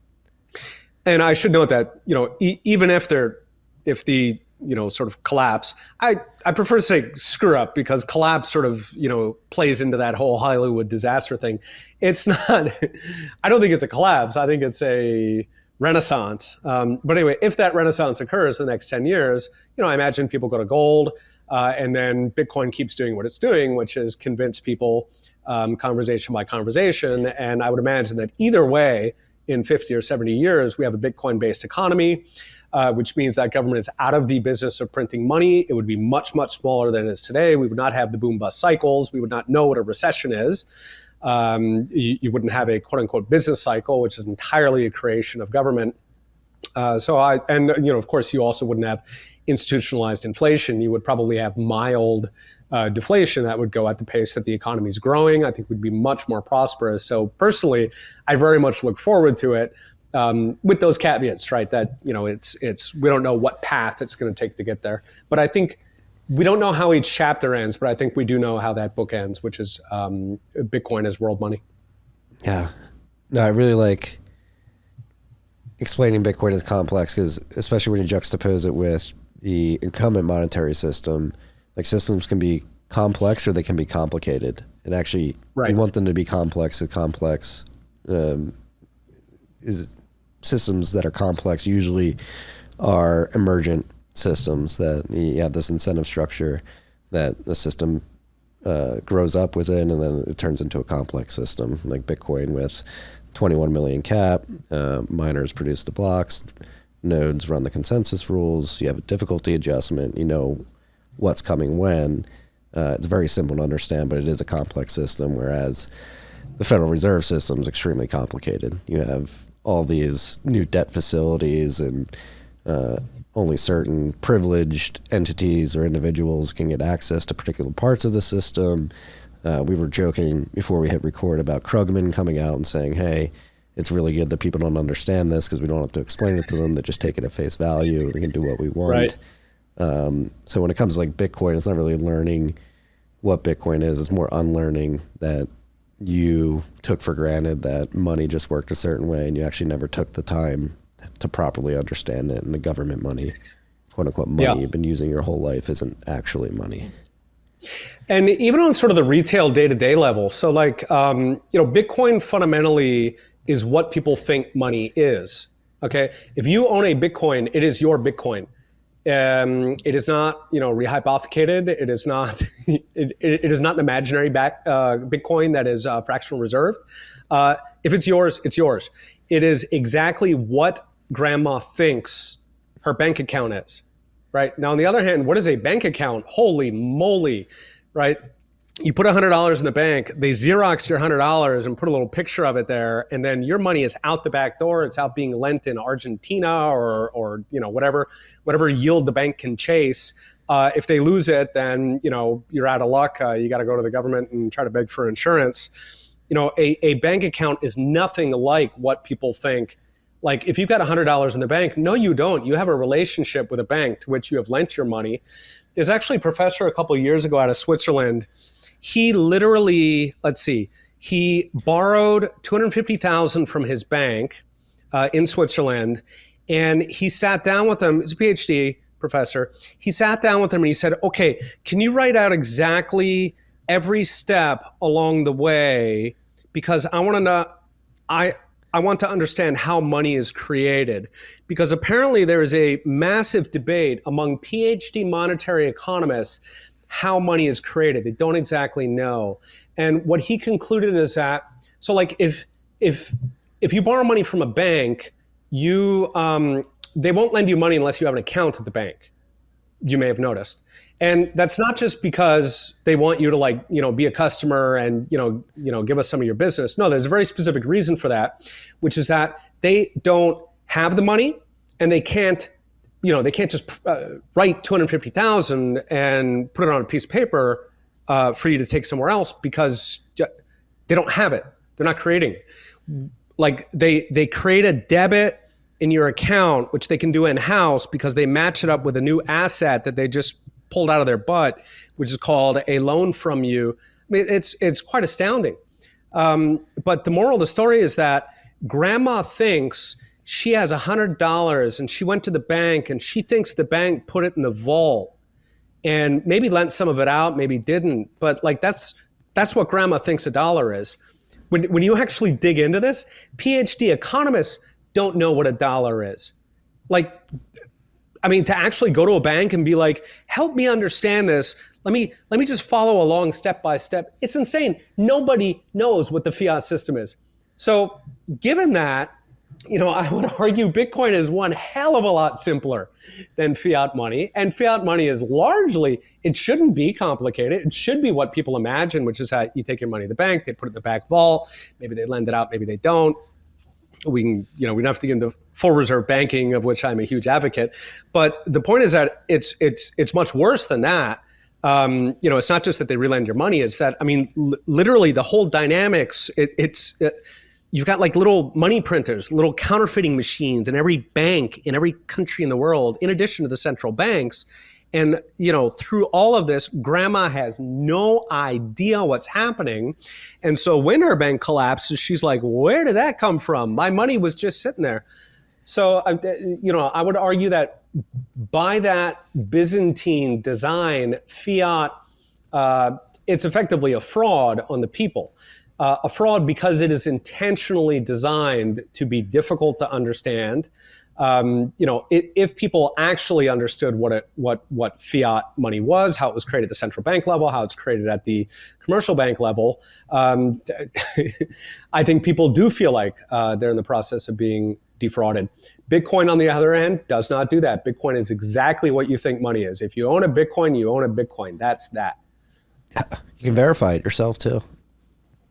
And I should note that, even if the sort of collapse, I prefer to say screw up because collapse sort of, plays into that whole Hollywood disaster thing. It's not, I don't think it's a collapse. I think it's a renaissance. But anyway, if that renaissance occurs in the next 10 years, I imagine people go to gold and then Bitcoin keeps doing what it's doing, which is convince people conversation by conversation. And I would imagine that either way, in 50 or 70 years, we have a Bitcoin-based economy, which means that government is out of the business of printing money. It would be much, much smaller than it is today. We would not have the boom-bust cycles. We would not know what a recession is. You wouldn't have a quote-unquote business cycle, which is entirely a creation of government. Of course, you also wouldn't have institutionalized inflation. You would probably have mild deflation that would go at the pace that the economy is growing. I think we'd be much more prosperous. So personally, I very much look forward to it. With those caveats, right? That, it's we don't know what path it's going to take to get there. But I think we don't know how each chapter ends, but I think we do know how that book ends, which is Bitcoin as world money. Yeah. No, I really like explaining Bitcoin as complex because especially when you juxtapose it with the incumbent monetary system, like systems can be complex or they can be complicated. And actually, right. We want them to be complex. Is systems that are complex usually are emergent systems that you have this incentive structure that the system grows up within, and then it turns into a complex system like Bitcoin with 21 million cap. Miners produce the blocks, nodes run the consensus rules. You have a difficulty adjustment. You know what's coming when. It's very simple to understand, but it is a complex system, whereas the Federal Reserve system is extremely complicated. You have all these new debt facilities, and only certain privileged entities or individuals can get access to particular parts of the system. We were joking before we hit record about Krugman coming out and saying, hey, it's really good that people don't understand this because we don't have to explain it to them. They just take it at face value and we can do what we want. Right. So when it comes to like Bitcoin, it's not really learning what Bitcoin is. It's more unlearning that you took for granted that money just worked a certain way, and you actually never took the time to properly understand it. And the government money, quote unquote money you've been using your whole life, isn't actually money. And even on sort of the retail day-to-day level, so like, Bitcoin fundamentally is what people think money is, okay? If you own a Bitcoin, it is your Bitcoin. It is not, rehypothecated. It is not, it is not an imaginary Bitcoin that is fractional reserved. If it's yours, it's yours. It is exactly what grandma thinks her bank account is, right? Now, on the other hand, what is a bank account? Holy moly, right? You put $100 in the bank, they Xerox your $100 and put a little picture of it there, and then your money is out the back door. It's out being lent in Argentina or whatever yield the bank can chase. If they lose it, then you're out of luck. You got to go to the government and try to beg for insurance. A bank account is nothing like what people think. Like if you've got $100 in the bank, no, you don't. You have a relationship with a bank to which you have lent your money. There's actually a professor a couple of years ago out of Switzerland. He literally, he borrowed $250,000 from his bank in Switzerland, and he sat down with them. He's a PhD professor. He sat down with them and he said, okay, can you write out exactly every step along the way? Because I want to know, I want to understand how money is created, because apparently there is a massive debate among PhD monetary economists how money is created. They don't exactly know. And what he concluded is that, so like if you borrow money from a bank, they won't lend you money unless you have an account at the bank. You may have noticed. And that's not just because they want you to be a customer and, give us some of your business. No, there's a very specific reason for that, which is that they don't have the money and they can't just write $250,000 and put it on a piece of paper for you to take somewhere else, because they don't have it. They're not creating it. Like they create a debit in your account, which they can do in-house because they match it up with a new asset that they just pulled out of their butt, which is called a loan from you. I mean, it's quite astounding. But the moral of the story is that grandma thinks she has $100 and she went to the bank and she thinks the bank put it in the vault and maybe lent some of it out, maybe didn't. But that's what grandma thinks a dollar is. When you actually dig into this, PhD economists don't know what a dollar is. To actually go to a bank and be like, help me understand this. Let me just follow along step by step. It's insane. Nobody knows what the fiat system is. So given that, I would argue Bitcoin is one hell of a lot simpler than fiat money. And fiat money is largely, it shouldn't be complicated. It should be what people imagine, which is how you take your money to the bank, they put it in the back vault, maybe they lend it out, maybe they don't. We don't have to get into full reserve banking, of which I'm a huge advocate. But the point is that it's much worse than that. It's not just that they relend your money. It's that, literally the whole dynamics, you've got like little money printers, little counterfeiting machines in every bank in every country in the world, in addition to the central banks. And, through all of this, grandma has no idea what's happening. And so when her bank collapses, she's like, where did that come from? My money was just sitting there. So, I would argue that by that Byzantine design, fiat, it's effectively a fraud on the people. A fraud because it is intentionally designed to be difficult to understand, If people actually understood what fiat money was, how it was created at the central bank level, how it's created at the commercial bank level, I think people do feel like they're in the process of being defrauded. Bitcoin, on the other hand, does not do that. Bitcoin is exactly what you think money is. If you own a Bitcoin, you own a Bitcoin. That's that. You can verify it yourself too.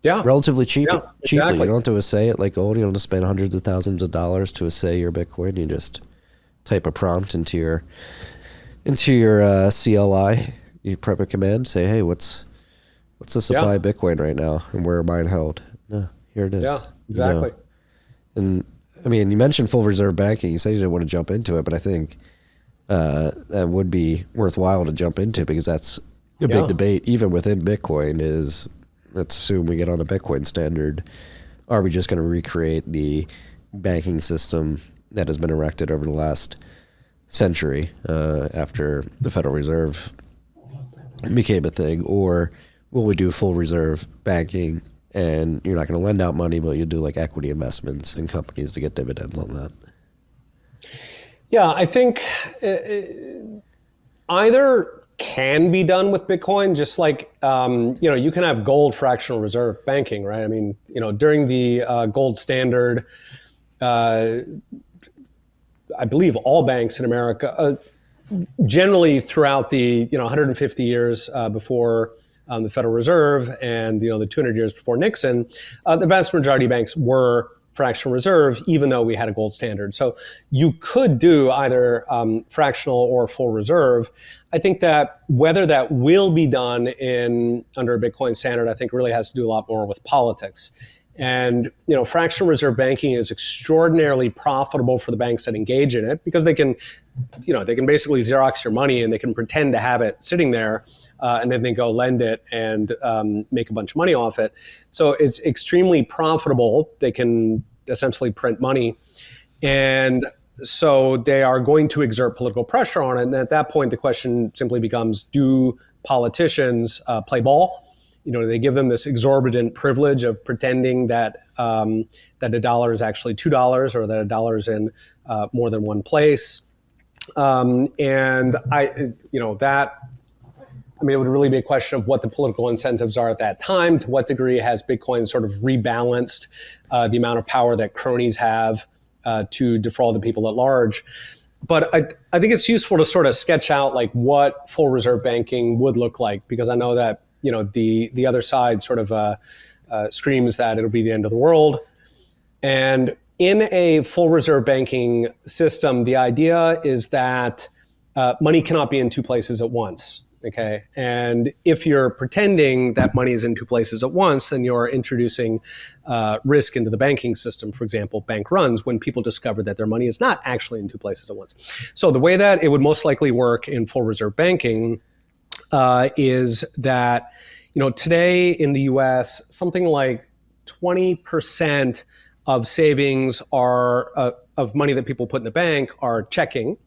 Yeah. Relatively cheaply. Exactly. You don't have to assay it like gold. You don't have to spend hundreds of thousands of dollars to assay your Bitcoin. You just type a prompt into your CLI. You prep a command, say, hey, what's the supply of Bitcoin right now, and where are mine held? No, here it is. Yeah, exactly. And I mean, you mentioned full reserve banking. You said you didn't want to jump into it, but I think that would be worthwhile to jump into, because that's a big debate, even within Bitcoin, is, let's assume we get on a Bitcoin standard. Are we just going to recreate the banking system that has been erected over the last century after the Federal Reserve became a thing? Or will we do full reserve banking, and you're not going to lend out money, but you do like equity investments in companies to get dividends on that? Yeah, I think either can be done with Bitcoin, just like, you can have gold fractional reserve banking, right? I mean, during the gold standard, I believe all banks in America, generally throughout the 150 years before the Federal Reserve, and the 200 years before Nixon, the vast majority of banks were fractional reserve, even though we had a gold standard. So you could do either fractional or full reserve. I think that whether that will be done under a Bitcoin standard, I think really has to do a lot more with politics. And fractional reserve banking is extraordinarily profitable for the banks that engage in it, because they can basically Xerox your money, and they can pretend to have it sitting there, and then they go lend it and make a bunch of money off it. So it's extremely profitable. They can essentially print money, and so they are going to exert political pressure on it. And at that point, the question simply becomes: do politicians play ball? They give them this exorbitant privilege of pretending that that $1 is actually $2, or that $1 is in more than one place. And it would really be a question of what the political incentives are at that time. To what degree has Bitcoin sort of rebalanced the amount of power that cronies have to defraud the people at large? But I think it's useful to sort of sketch out like what full reserve banking would look like, because I know that the other side sort of screams that it'll be the end of the world. And in a full reserve banking system, the idea is that money cannot be in two places at once. Okay. And if you're pretending that money is in two places at once, then you're introducing risk into the banking system. For example, bank runs, when people discover that their money is not actually in two places at once. So the way that it would most likely work in full reserve banking is that, today in the US, something like 20% of savings are of money that people put in the bank are checking.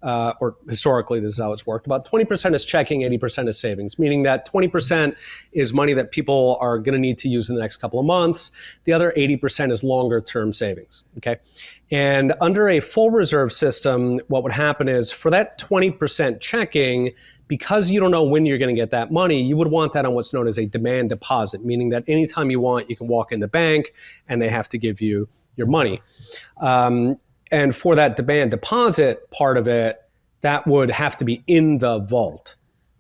Or historically, this is how it's worked. About 20% is checking, 80% is savings, meaning that 20% is money that people are going to need to use in the next couple of months. The other 80% is longer term savings. Okay. And under a full reserve system, what would happen is for that 20% checking, because you don't know when you're going to get that money, you would want that on what's known as a demand deposit, meaning that anytime you want, you can walk in the bank and they have to give you your money. And for that demand deposit part of it, that would have to be in the vault,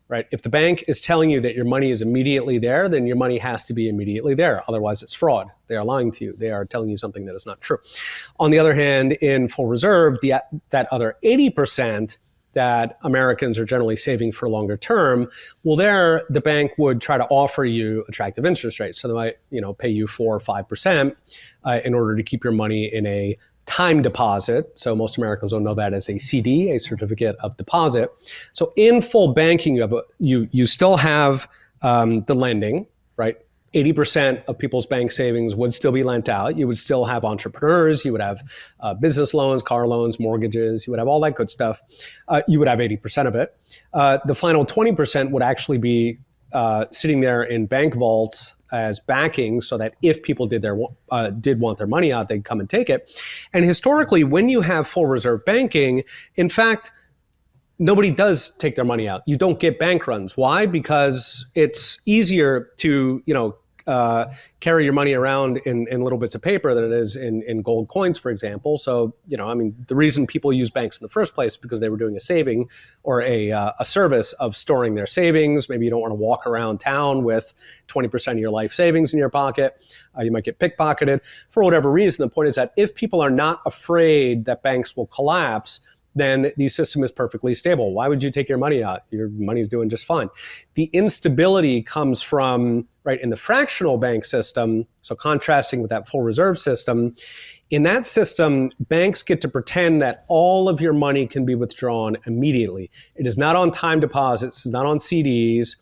right? If the bank is telling you that your money is immediately there, then your money has to be immediately there. Otherwise, it's fraud. They are lying to you. They are telling you something that is not true. On the other hand, in full reserve, that other 80% that Americans are generally saving for longer term, well, there the bank would try to offer you attractive interest rates. So they might, pay you 4 or 5% in order to keep your money in a time deposit. So most Americans don't know that as a CD, a certificate of deposit. So in full banking, you still have the lending, right? 80% of people's bank savings would still be lent out. You would still have entrepreneurs. You would have business loans, car loans, mortgages. You would have all that good stuff. You would have 80% of it. The final 20% would actually be sitting there in bank vaults as backing, so that if people did want their money out, they'd come and take it. And historically, when you have full reserve banking, in fact, nobody does take their money out. You don't get bank runs. Why? Because it's easier to, carry your money around in little bits of paper than it is in gold coins, for example. So, the reason people use banks in the first place is because they were doing a saving or a service of storing their savings. Maybe you don't want to walk around town with 20% of your life savings in your pocket. You might get pickpocketed. For whatever reason, the point is that if people are not afraid that banks will collapse, then the system is perfectly stable. Why would you take your money out? Your money's doing just fine. The instability comes from, in the fractional bank system, so contrasting with that full reserve system, in that system, banks get to pretend that all of your money can be withdrawn immediately. It is not on time deposits, it's not on CDs.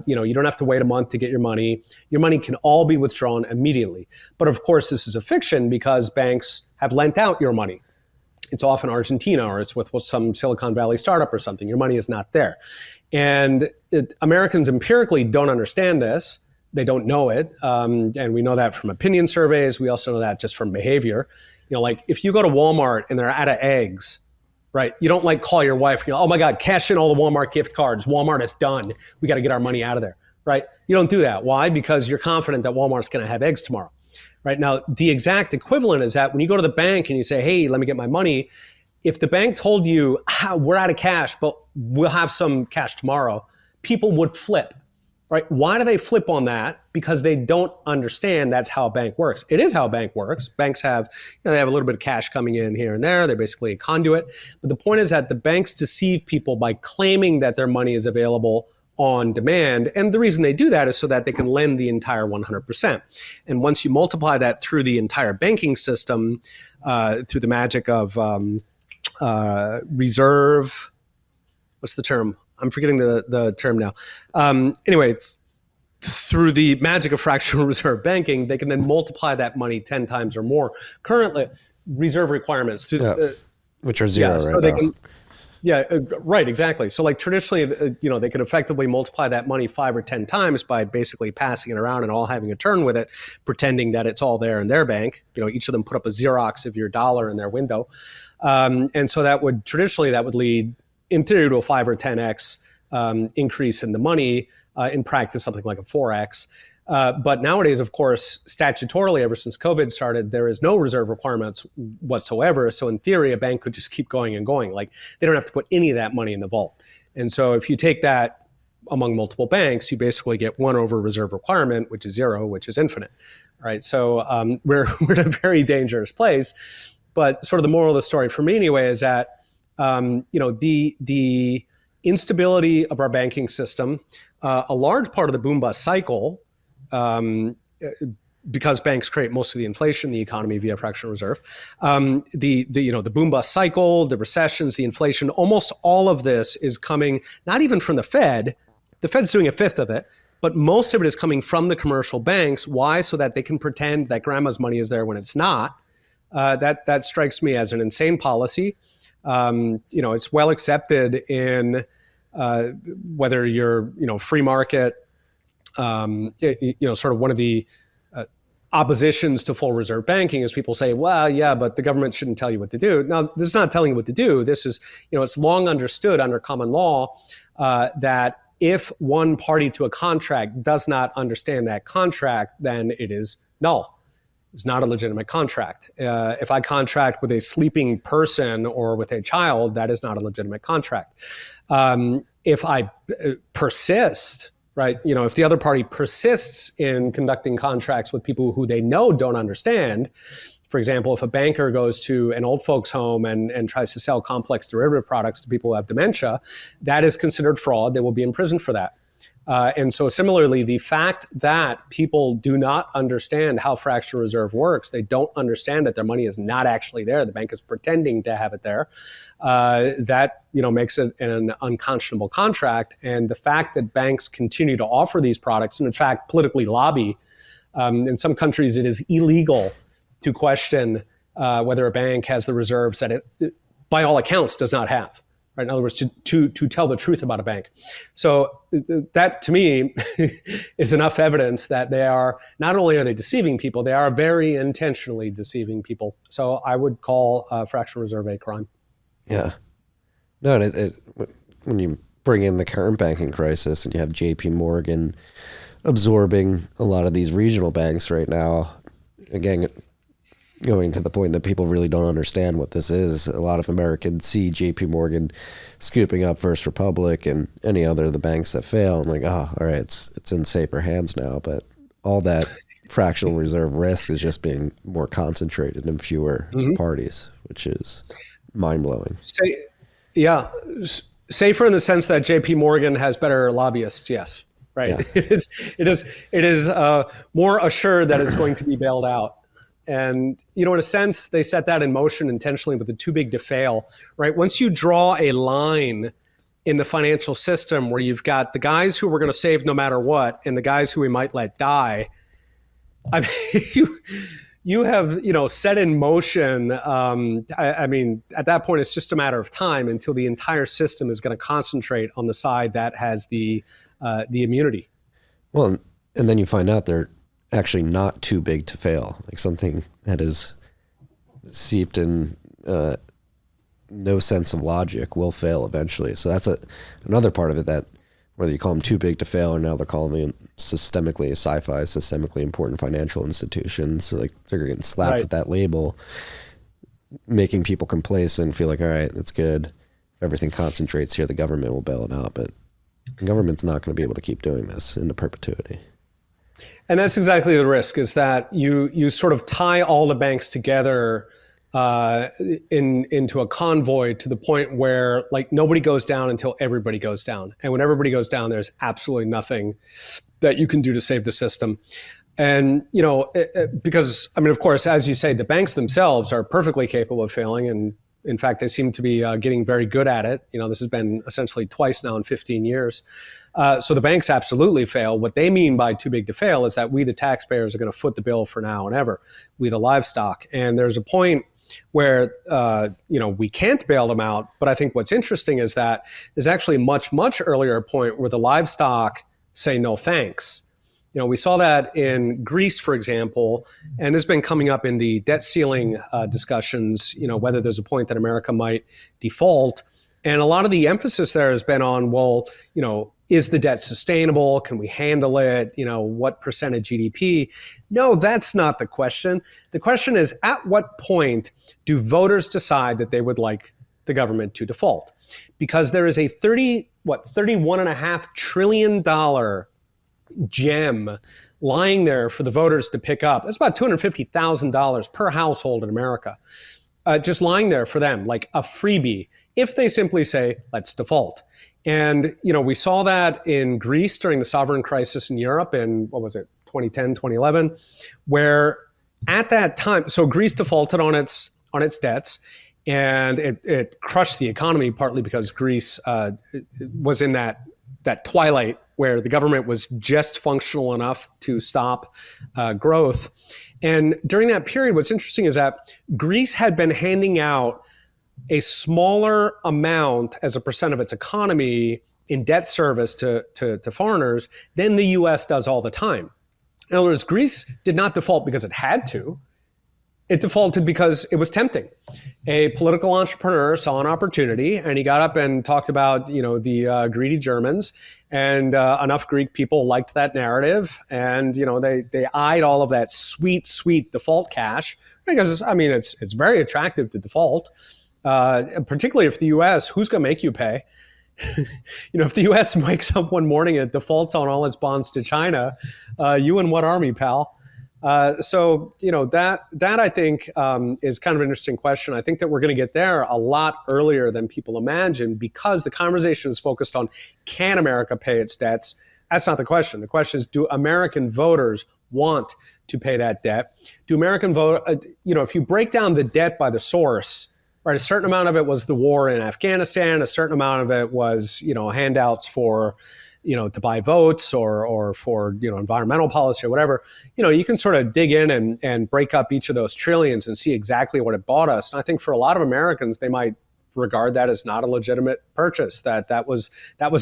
You don't have to wait a month to get your money. Your money can all be withdrawn immediately. But of course, this is a fiction because banks have lent out your money. It's often Argentina, or it's with some Silicon Valley startup or something. Your money is not there. And Americans empirically don't understand this. They don't know it. And we know that from opinion surveys. We also know that just from behavior. If you go to Walmart and they're out of eggs, right? You don't call your wife, oh my God, cash in all the Walmart gift cards. Walmart is done. We got to get our money out of there, right? You don't do that. Why? Because you're confident that Walmart's going to have eggs tomorrow. Right now, the exact equivalent is that when you go to the bank and you say, hey, let me get my money, if the bank told you, we're out of cash, but we'll have some cash tomorrow, people would flip, right? Why do they flip on that? Because they don't understand that's how a bank works. It is how a bank works. Banks have, they have a little bit of cash coming in here and there. They're basically a conduit. But the point is that the banks deceive people by claiming that their money is available on demand. And the reason they do that is so that they can lend the entire 100%. And once you multiply that through the entire banking system, through the magic of reserve, what's the term? I'm forgetting the term now. Anyway, through the magic of fractional reserve banking, they can then multiply that money 10 times or more. Currently, reserve requirements, through which are zero right now. Right, exactly. So traditionally, they can effectively multiply that money 5 or 10 times by basically passing it around and all having a turn with it, pretending that it's all there in their bank. Each of them put up a Xerox of your dollar in their window. And so that would lead, in theory, to a 5 or 10x increase in the money, in practice, something like a 4x. But nowadays, of course, statutorily, ever since COVID started, there is no reserve requirements whatsoever. So in theory, a bank could just keep going and going. They don't have to put any of that money in the vault. And so if you take that among multiple banks, you basically get 1 over reserve requirement, which is 0, which is infinite. Right? So we're in a very dangerous place. But sort of the moral of the story for me anyway is that, the instability of our banking system, a large part of the boom bust cycle, because banks create most of the inflation in the economy via fractional reserve, the boom bust cycle, the recessions, the inflation, almost all of this is coming not even from the Fed. The Fed's doing a fifth of it, but most of it is coming from the commercial banks. Why? So that they can pretend that grandma's money is there when it's not. That strikes me as an insane policy. It's well accepted in whether you're free market. Sort of one of the oppositions to full reserve banking is people say, well, yeah, but the government shouldn't tell you what to do. Now, this is not telling you what to do. This is, it's long understood under common law that if one party to a contract does not understand that contract, then it is null. It's not a legitimate contract. If I contract with a sleeping person or with a child, that is not a legitimate contract. If I persist, right? If the other party persists in conducting contracts with people who they know don't understand, for example, if a banker goes to an old folks home and tries to sell complex derivative products to people who have dementia, that is considered fraud. They will be imprisoned for that. And so similarly, the fact that people do not understand how fractional reserve works, they don't understand that their money is not actually there. The bank is pretending to have it there. That makes it an unconscionable contract. And the fact that banks continue to offer these products and in fact politically lobby, in some countries it is illegal to question whether a bank has the reserves that it, by all accounts, does not have. right? In other words, to tell the truth about a bank. So that, to me, is enough evidence that they are, not only are they deceiving people, they are very intentionally deceiving people. So I would call fractional reserve a crime. Yeah. No, and when you bring in the current banking crisis and you have JP Morgan absorbing a lot of these regional banks right now, again, going to the point that people really don't understand what this is. A lot of Americans see JP Morgan scooping up First Republic and any other of the banks that fail. I'm like, oh, all right, it's in safer hands now. But all that fractional reserve risk is just being more concentrated in fewer parties, which is mind-blowing. Safer in the sense that JP Morgan has better lobbyists, yes. Right. Yeah. It is more assured that it's going to be bailed out. And, in a sense, they set that in motion intentionally with the too big to fail, right? Once you draw a line in the financial system where you've got the guys who we're going to save no matter what and the guys who we might let die, I mean, you have, set in motion. I mean, at that point, it's just a matter of time until the entire system is going to concentrate on the side that has the immunity. Well, and then you find out they're actually not too big to fail, like something that is seeped in no sense of logic will fail eventually. So that's another part of it, that whether you call them too big to fail or now they're calling them systemically important financial institutions, like they're getting slapped with that label, making people complacent and feel like, all right, that's good. If everything concentrates here, the government will bail it out. But the government's not going to be able to keep doing this into perpetuity. And that's exactly the risk, is that you sort of tie all the banks together into a convoy to the point where like nobody goes down until everybody goes down. And when everybody goes down, there's absolutely nothing that you can do to save the system. And, because, I mean, of course, as you say, the banks themselves are perfectly capable of failing. And in fact, they seem to be getting very good at it. This has been essentially twice now in 15 years. So the banks absolutely fail. What they mean by too big to fail is that we, the taxpayers, are going to foot the bill for now and ever. We, the livestock. And there's a point where, we can't bail them out. But I think what's interesting is that there's actually a much, much earlier point where the livestock say no thanks. We saw that in Greece, for example, and this has been coming up in the debt ceiling discussions, whether there's a point that America might default. And a lot of the emphasis there has been on, well, is the debt sustainable? Can we handle it? What percent of GDP? No, that's not the question. The question is, at what point do voters decide that they would like the government to default? Because there is a $31.5 trillion gem lying there for the voters to pick up. That's about $250,000 per household in America, just lying there for them, like a freebie, if they simply say, let's default. And, we saw that in Greece during the sovereign crisis in Europe in, 2010, 2011, where at that time, so Greece defaulted on its debts, and it crushed the economy, partly because Greece was in that twilight where the government was just functional enough to stop growth. And during that period, what's interesting is that Greece had been handing out a smaller amount as a percent of its economy in debt service to foreigners than the U.S. does all the time. In other words, Greece did not default because it had to. It defaulted because it was tempting. A political entrepreneur saw an opportunity, and he got up and talked about, the greedy Germans, and enough Greek people liked that narrative, and they eyed all of that sweet, sweet default cash, because it's very attractive to default, particularly if the U.S. Who's going to make you pay? If the U.S. wakes up one morning and it defaults on all its bonds to China, you in what army, pal? So that I think is kind of an interesting question. I think that we're going to get there a lot earlier than people imagine, because the conversation is focused on, can America pay its debts? That's not the question. The question is, do American voters want to pay that debt? Do American if you break down the debt by the source, right, a certain amount of it was the war in Afghanistan, a certain amount of it was, handouts for, to buy votes or for, environmental policy or whatever, you can sort of dig in and break up each of those trillions and see exactly what it bought us. And I think for a lot of Americans, they might regard that as not a legitimate purchase. That was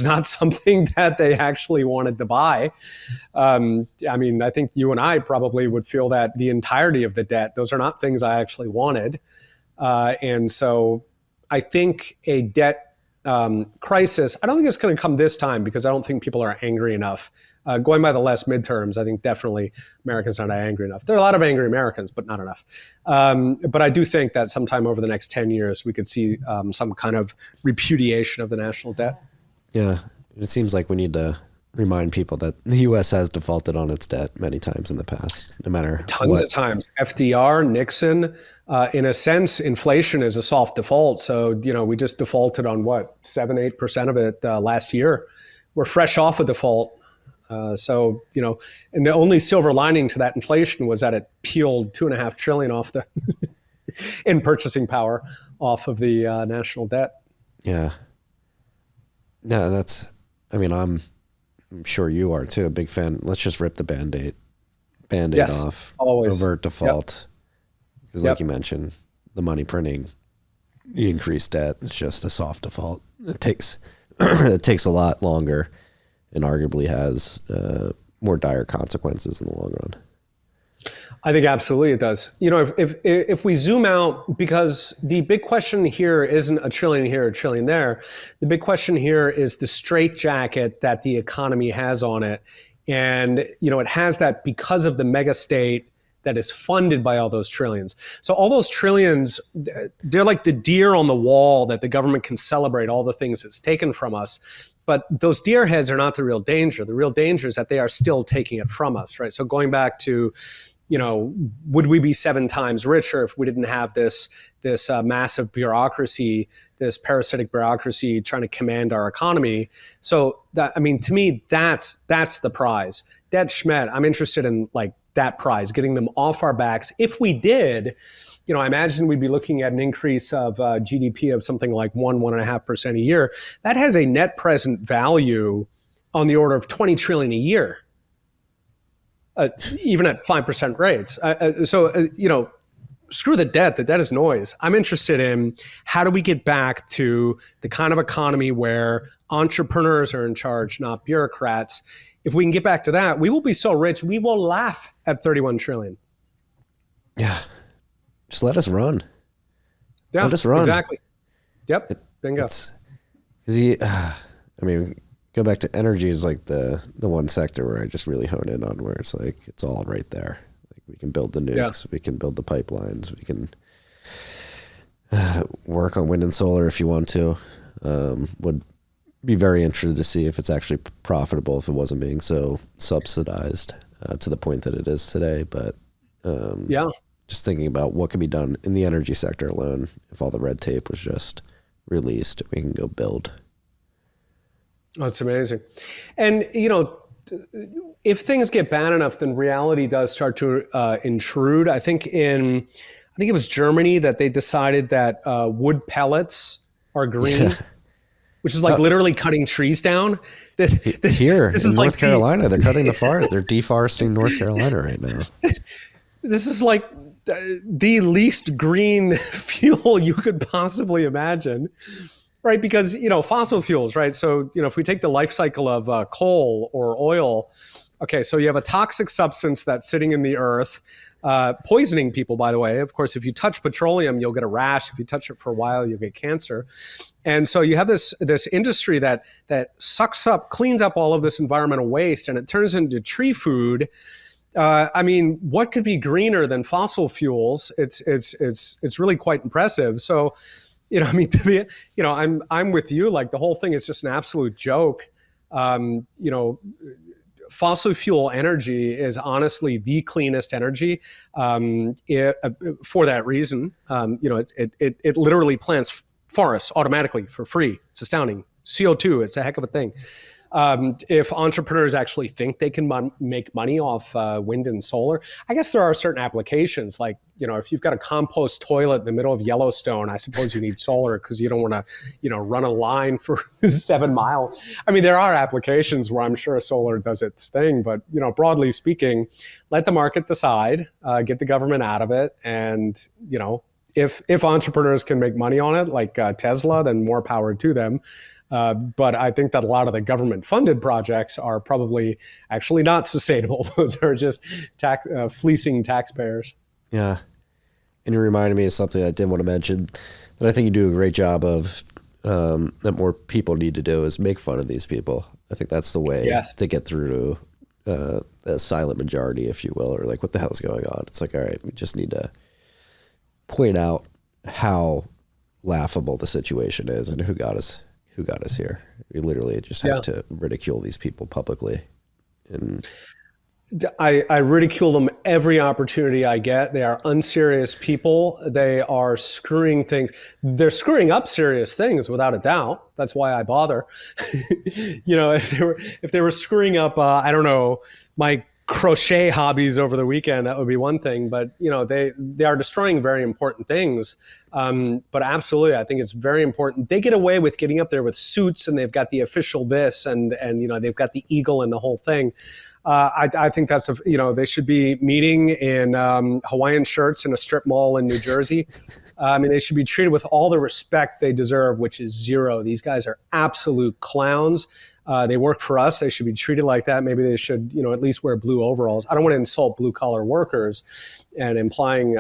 not something that they actually wanted to buy. I mean, I think you and I probably would feel that the entirety of the debt, those are not things I actually wanted. And so I think a debt crisis, I don't think it's going to come this time because I don't think people are angry enough. Going by the last midterms, I think definitely Americans are not angry enough. There are a lot of angry Americans, but not enough. But I do think that sometime over the next 10 years, we could see some kind of repudiation of the national debt. Yeah, it seems like we need to remind people that the U.S. has defaulted on its debt many times in the past, no matter Tons of times. FDR, Nixon, in a sense, inflation is a soft default. So, you know, we just defaulted on 7-8% of it last year. We're fresh off a default. So, you know, and the only silver lining to that inflation was that it peeled $2.5 trillion off the in purchasing power off of the national debt. Yeah. No, I'm sure you are too, a big fan. Let's just rip the Band-Aid Yes, off. always. Overt default. Because like you mentioned, the money printing, the increased debt, it's just a soft default. It takes a lot longer and arguably has more dire consequences in the long run. I think absolutely it does. You know, if we zoom out, because the big question here isn't a trillion here, a trillion there. The big question here is the straitjacket that the economy has on it. And, you know, it has that because of the mega state that is funded by all those trillions. So all those trillions, they're like the deer on the wall that the government can celebrate all the things it's taken from us. But those deer heads are not the real danger. The real danger is that they are still taking it from us, right? So going back to, you know, would we be 7 times richer if we didn't have this massive bureaucracy, this parasitic bureaucracy trying to command our economy? So that, I mean, to me, that's the prize. Dead Schmidt, I'm interested in like that prize, getting them off our backs. If we did, you know, I imagine we'd be looking at an increase of GDP of something like 1.5% a year. That has a net present value on the order of 20 trillion a year, even at 5% rates. You know, screw the debt. The debt is noise. I'm interested in how do we get back to the kind of economy where entrepreneurs are in charge, not bureaucrats. If we can get back to that, we will be so rich, we will laugh at 31 trillion. Yeah. Just let us run. Yeah, let us run. Exactly. Yep. Bingo. I mean, go back to energy is like the one sector where I just really hone in on, where it's like, it's all right there. Like we can build the nukes, we can build the pipelines, we can work on wind and solar if you want to. Would be very interested to see if it's actually profitable, if it wasn't being so subsidized to the point that it is today. But just thinking about what could be done in the energy sector alone, if all the red tape was just released, we can go build. Oh, it's amazing. And, you know, if things get bad enough, then reality does start to intrude. I think it was Germany that they decided that wood pellets are green, which is like literally cutting trees down. Here in North Carolina, they're cutting the forest. They're deforesting North Carolina right now. This is like the least green fuel you could possibly imagine, right? Because, you know, fossil fuels, right? So, you know, if we take the life cycle of coal or oil, okay, so you have a toxic substance that's sitting in the earth, poisoning people, by the way. Of course, if you touch petroleum, you'll get a rash. If you touch it for a while, you'll get cancer. And so you have this industry that sucks up, cleans up all of this environmental waste, and it turns into tree food. I mean, what could be greener than fossil fuels? It's really quite impressive. So, you know, I mean, to me, you know, I'm with you. Like the whole thing is just an absolute joke. You know, fossil fuel energy is honestly the cleanest energy. For that reason, you know, it literally plants forests automatically for free. It's astounding. CO2, it's a heck of a thing. If entrepreneurs actually think they can make money off wind and solar, I guess there are certain applications. Like, you know, if you've got a compost toilet in the middle of Yellowstone, I suppose you need solar because you don't want to, you know, run a line for 7 miles. I mean, there are applications where I'm sure solar does its thing, but, you know, broadly speaking, let the market decide, get the government out of it, and, you know, if entrepreneurs can make money on it, like Tesla, then more power to them. But I think that a lot of the government-funded projects are probably actually not sustainable. Those are just fleecing taxpayers. Yeah. And you reminded me of something I did want to mention that I think you do a great job of, that more people need to do, is make fun of these people. I think that's the way to get through to a silent majority, if you will, or like, what the hell is going on? It's like, all right, we just need to point out how laughable the situation is and who got us here. We literally just have to ridicule these people publicly. And I ridicule them every opportunity I get. They are unserious people. They are screwing things. They're screwing up serious things without a doubt. That's why I bother. If they were screwing up, I don't know, my crochet hobbies over the weekend, that would be one thing. But they are destroying very important things. But absolutely, I think it's very important. They get away with getting up there with suits, and they've got the official this, and they've got the eagle and the whole thing. I think that's they should be meeting in Hawaiian shirts in a strip mall in New Jersey. They should be treated with all the respect they deserve, which is zero. These guys are absolute clowns. They work for us. They should be treated like that. Maybe they should, at least wear blue overalls. I don't want to insult blue collar workers and implying,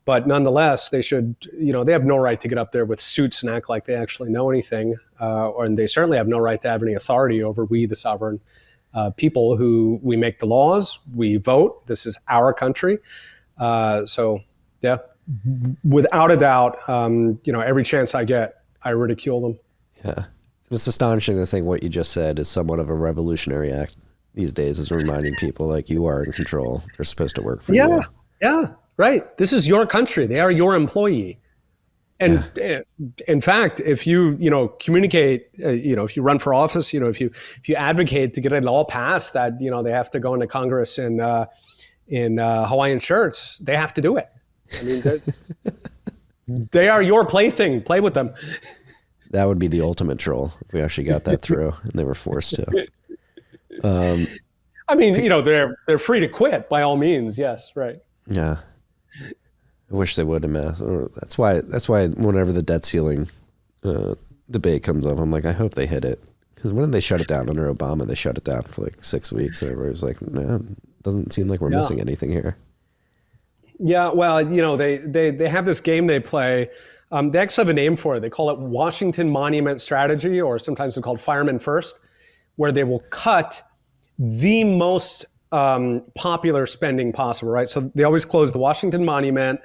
but nonetheless, they should, they have no right to get up there with suits and act like they actually know anything. And they certainly have no right to have any authority over we, the sovereign people who we make the laws, we vote. This is our country. Without a doubt, every chance I get, I ridicule them. Yeah. It's astonishing to think what you just said is somewhat of a revolutionary act these days, is reminding people like you are in control. They're supposed to work for you. Yeah, right. This is your country. They are your employee. And in fact, if you communicate, if you run for office, if you advocate to get a law passed that they have to go into Congress in Hawaiian shirts, they have to do it. They are your plaything. Play with them. That would be the ultimate troll if we actually got that through and they were forced to. They're free to quit by all means. Yes, right. Yeah. I wish they would have. That's why whenever the debt ceiling debate comes up, I'm like, I hope they hit it. Because when they shut it down under Obama, they shut it down for like 6 weeks. And everybody's like, no, it doesn't seem like we're missing anything here. Yeah, well, they have this game they play. They actually have a name for it. They call it Washington Monument Strategy, or sometimes it's called Firemen First, where they will cut the most popular spending possible, right? So they always close the Washington Monument.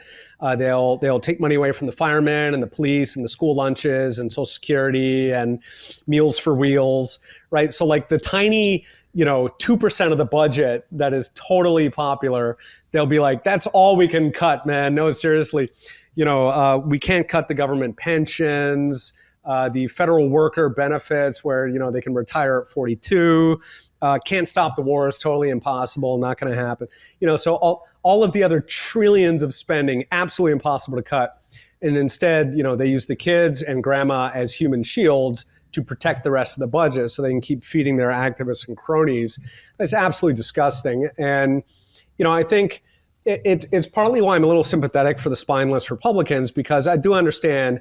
They'll take money away from the firemen and the police and the school lunches and Social Security and Meals for Wheels, right? So like the tiny, 2% of the budget that is totally popular, they'll be like, that's all we can cut, man. No, seriously. We can't cut the government pensions, the federal worker benefits where, they can retire at 42. Can't stop the war is totally impossible, not going to happen. So all of the other trillions of spending, absolutely impossible to cut. And instead, they use the kids and grandma as human shields to protect the rest of the budget so they can keep feeding their activists and cronies. It's absolutely disgusting. And, I think it's partly why I'm a little sympathetic for the spineless Republicans, because I do understand,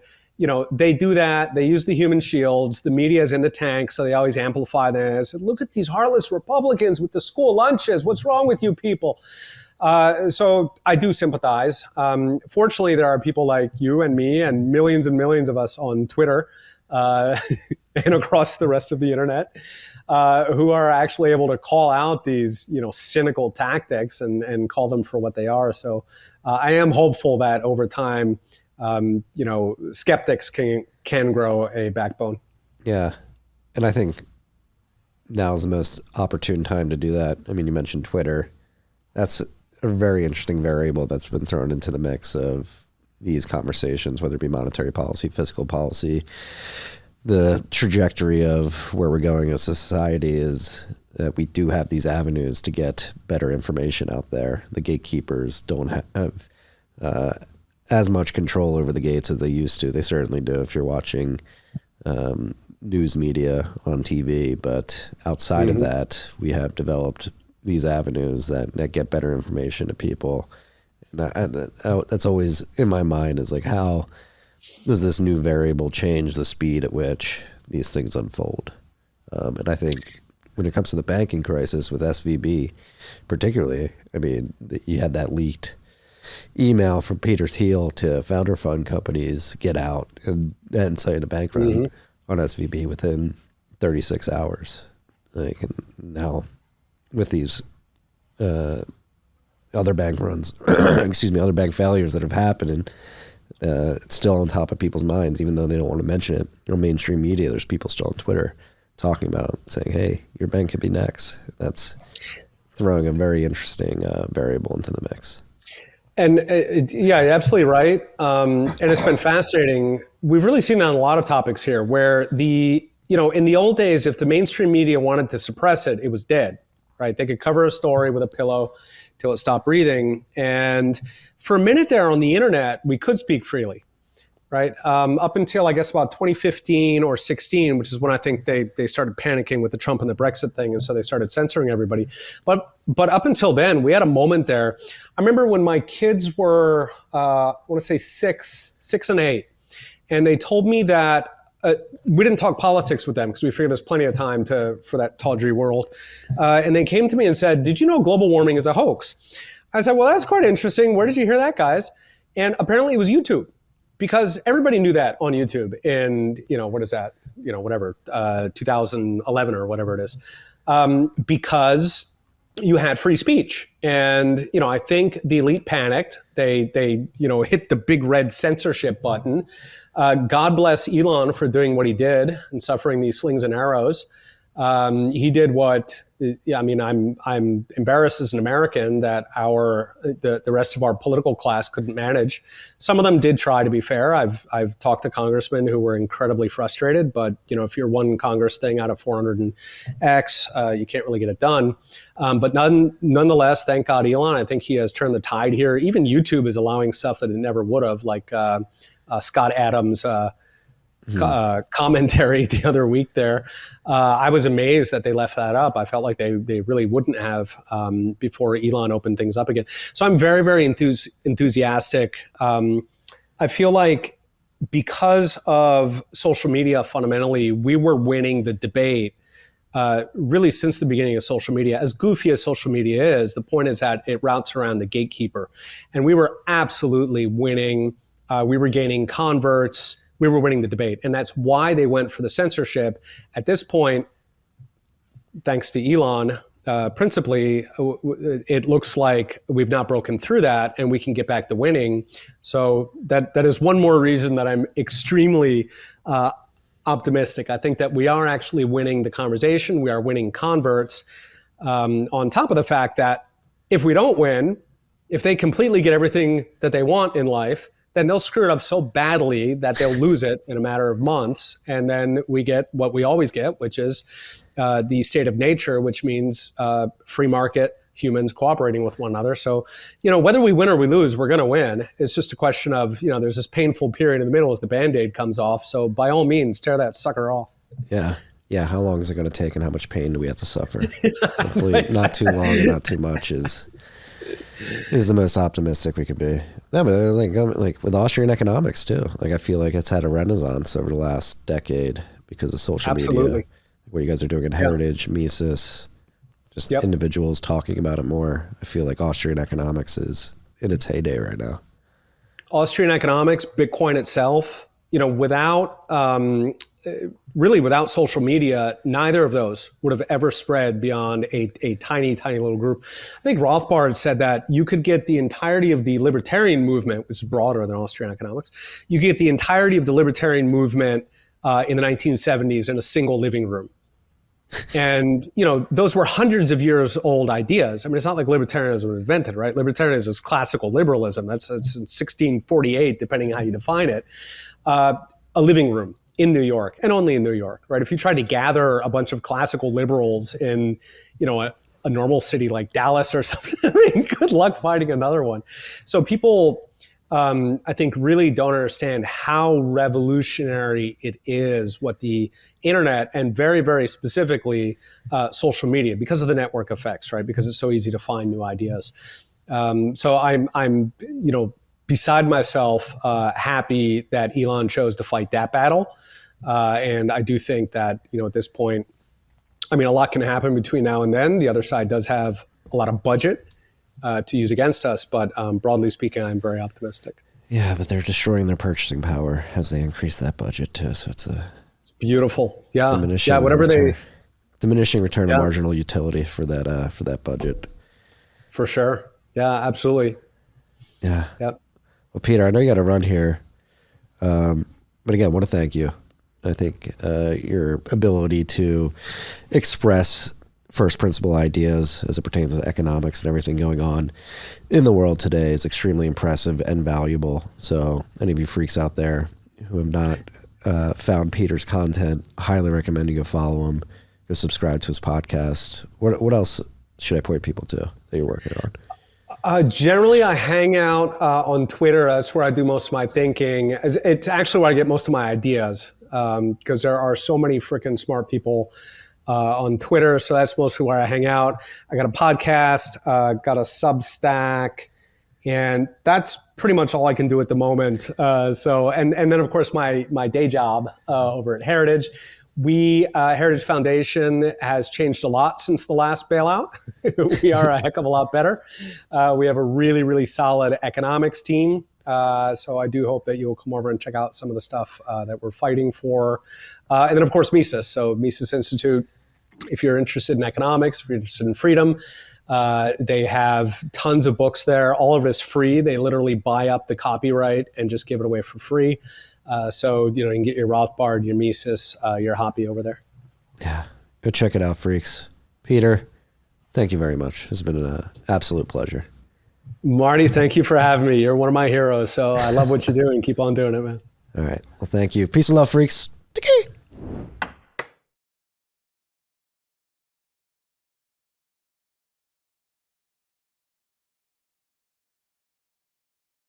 they do that. They use the human shields. The media is in the tank, so they always amplify this. Look at these heartless Republicans with the school lunches. What's wrong with you people? So I do sympathize. Fortunately, there are people like you and me and millions of us on Twitter and across the rest of the internet who are actually able to call out these, cynical tactics and call them for what they are. So I am hopeful that over time, skeptics can grow a backbone. Yeah. And I think now is the most opportune time to do that. I mean, you mentioned Twitter. That's a very interesting variable that's been thrown into the mix of these conversations, whether it be monetary policy, fiscal policy. The trajectory of where we're going as a society is that we do have these avenues to get better information out there. The gatekeepers don't have as much control over the gates as they used to. They certainly do if you're watching news media on TV, but outside of that, we have developed these avenues that get better information to people. That's always in my mind, is like, how does this new variable change the speed at which these things unfold? And I think when it comes to the banking crisis with SVB, particularly, I mean, you had that leaked email from Peter Thiel to founder fund companies, get out, and then cite a bank run on SVB within 36 hours. Like, and now with these other bank runs, other bank failures that have happened, and it's still on top of people's minds, even though they don't want to mention it. On mainstream media, there's people still on Twitter talking about it, saying, hey, your bank could be next. That's throwing a very interesting variable into the mix. And yeah, you're absolutely right. And it's been fascinating. We've really seen that on a lot of topics here, where in the old days, if the mainstream media wanted to suppress it, it was dead, right? They could cover a story with a pillow till it stopped breathing. And for a minute there on the internet, we could speak freely, right? Up until, I guess, about 2015 or 16, which is when I think they started panicking with the Trump and the Brexit thing. And so they started censoring everybody. But up until then, we had a moment there. I remember when my kids were, I want to say 6 and 8, and they told me that we didn't talk politics with them because we figured there's plenty of time for that tawdry world. And they came to me and said, did you know global warming is a hoax? I said, well, that's quite interesting. Where did you hear that, guys? And apparently it was YouTube, because everybody knew that on YouTube in, what is that? 2011 or whatever it is. Because you had free speech. And, I think the elite panicked. They hit the big red censorship button. God bless Elon for doing what he did and suffering these slings and arrows. He did what, I'm embarrassed as an American that the rest of our political class couldn't manage. Some of them did try, to be fair. I've talked to congressmen who were incredibly frustrated, but if you're one Congress thing out of 400 and X, you can't really get it done. But nonetheless, thank God Elon, I think he has turned the tide here. Even YouTube is allowing stuff that it never would have, like Scott Adams' commentary the other week there. I was amazed that they left that up. I felt like they really wouldn't have before Elon opened things up again. So I'm very, very enthusiastic. I feel like because of social media, fundamentally, we were winning the debate really since the beginning of social media. As goofy as social media is, the point is that it routes around the gatekeeper. And we were absolutely winning. We were gaining converts. We were winning the debate. And that's why they went for the censorship. At this point, thanks to Elon, principally, it looks like we've not broken through that and we can get back to winning. So that is one more reason that I'm extremely optimistic. I think that we are actually winning the conversation. We are winning converts, on top of the fact that if we don't win, if they completely get everything that they want in life, then they'll screw it up so badly that they'll lose it in a matter of months. And then we get what we always get, which is the state of nature, which means free market, humans cooperating with one another. So, whether we win or we lose, we're going to win. It's just a question of, there's this painful period in the middle as the Band-Aid comes off. So by all means, tear that sucker off. Yeah. Yeah. How long is it going to take and how much pain do we have to suffer? Hopefully exactly. Not too long and not too much is the most optimistic we could be. No, but like with Austrian economics too. Like I feel like it's had a renaissance over the last decade because of social media. What you guys are doing in Heritage, Mises, just individuals talking about it more. I feel like Austrian economics is in its heyday right now. Austrian economics, Bitcoin itself, without social media, neither of those would have ever spread beyond a tiny, tiny little group. I think Rothbard said that you could get the entirety of the libertarian movement, which is broader than Austrian economics. You get the entirety of the libertarian movement in the 1970s in a single living room. And, those were hundreds of years old ideas. I mean, it's not like libertarianism was invented, right? Libertarianism is classical liberalism. That's 1648, depending how you define it. A living room in New York, and only in New York, right? If you tried to gather a bunch of classical liberals in, a normal city like Dallas or something, I mean, good luck finding another one. So people, I think, really don't understand how revolutionary it is what the internet, and very, very specifically social media, because of the network effects, right? Because it's so easy to find new ideas. So I'm beside myself, happy that Elon chose to fight that battle. And I do think that, at this point, a lot can happen between now and then. The other side does have a lot of budget to use against us, but broadly speaking, I'm very optimistic. Yeah, but they're destroying their purchasing power as they increase that budget too. So it's beautiful. Yeah. Diminishing return of marginal utility for that budget. For sure. Yeah, absolutely. Yeah. Yep. Well, Peter, I know you got to run here. But again, I want to thank you. I think your ability to express first principle ideas as it pertains to economics and everything going on in the world today is extremely impressive and valuable. So any of you freaks out there who have not found Peter's content, I highly recommend you go follow him, go subscribe to his podcast. What else should I point people to that you're working on? Generally, I hang out on Twitter. That's where I do most of my thinking. It's actually where I get most of my ideas because there are so many freaking smart people on Twitter. So that's mostly where I hang out. I got a podcast, got a Substack, and that's pretty much all I can do at the moment. And then of course my day job over at Heritage. Heritage Foundation has changed a lot since the last bailout. We are a heck of a lot better. We have a really, really solid economics team. So I do hope that you'll come over and check out some of the stuff that we're fighting for. And then, of course, Mises. So Mises Institute, if you're interested in economics, if you're interested in freedom, they have tons of books there. All of it is free. They literally buy up the copyright and just give it away for free. So, you can get your Rothbard, your Mises, your Hoppe over there. Yeah, go check it out, freaks. Peter, thank you very much. It's been an absolute pleasure. Marty, thank you for having me. You're one of my heroes, so I love what you do and keep on doing it, man. All right. Well, thank you. Peace and love, freaks. Take care.